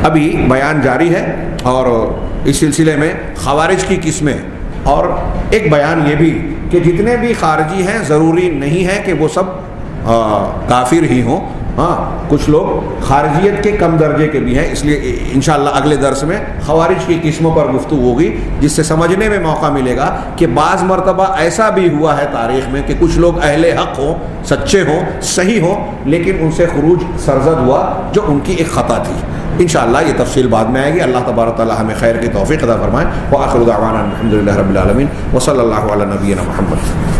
ابھی بیان جاری ہے اور اس سلسلے میں خوارج کی قسمیں، اور ایک بیان یہ بھی کہ جتنے بھی خارجی ہیں ضروری نہیں ہے کہ وہ سب کافر ہی ہوں. ہاں کچھ لوگ خارجیت کے کم درجے کے بھی ہیں، اس لیے انشاءاللہ اگلے درس میں خوارج کی قسموں پر گفتگو ہوگی، جس سے سمجھنے میں موقع ملے گا کہ بعض مرتبہ ایسا بھی ہوا ہے تاریخ میں کہ کچھ لوگ اہل حق ہوں، سچے ہوں، صحیح ہوں، لیکن ان سے خروج سرزد ہوا جو ان کی ایک خطا تھی۔ انشاءاللہ یہ تفصیل بعد میں آئے گی۔ اللہ تبارک و تعالی ہمیں خیر کی توفیق عطا فرمائے۔ وآخر دعوانا الحمدللہ رب العالمین وصلی اللہ علی نبینا محمد۔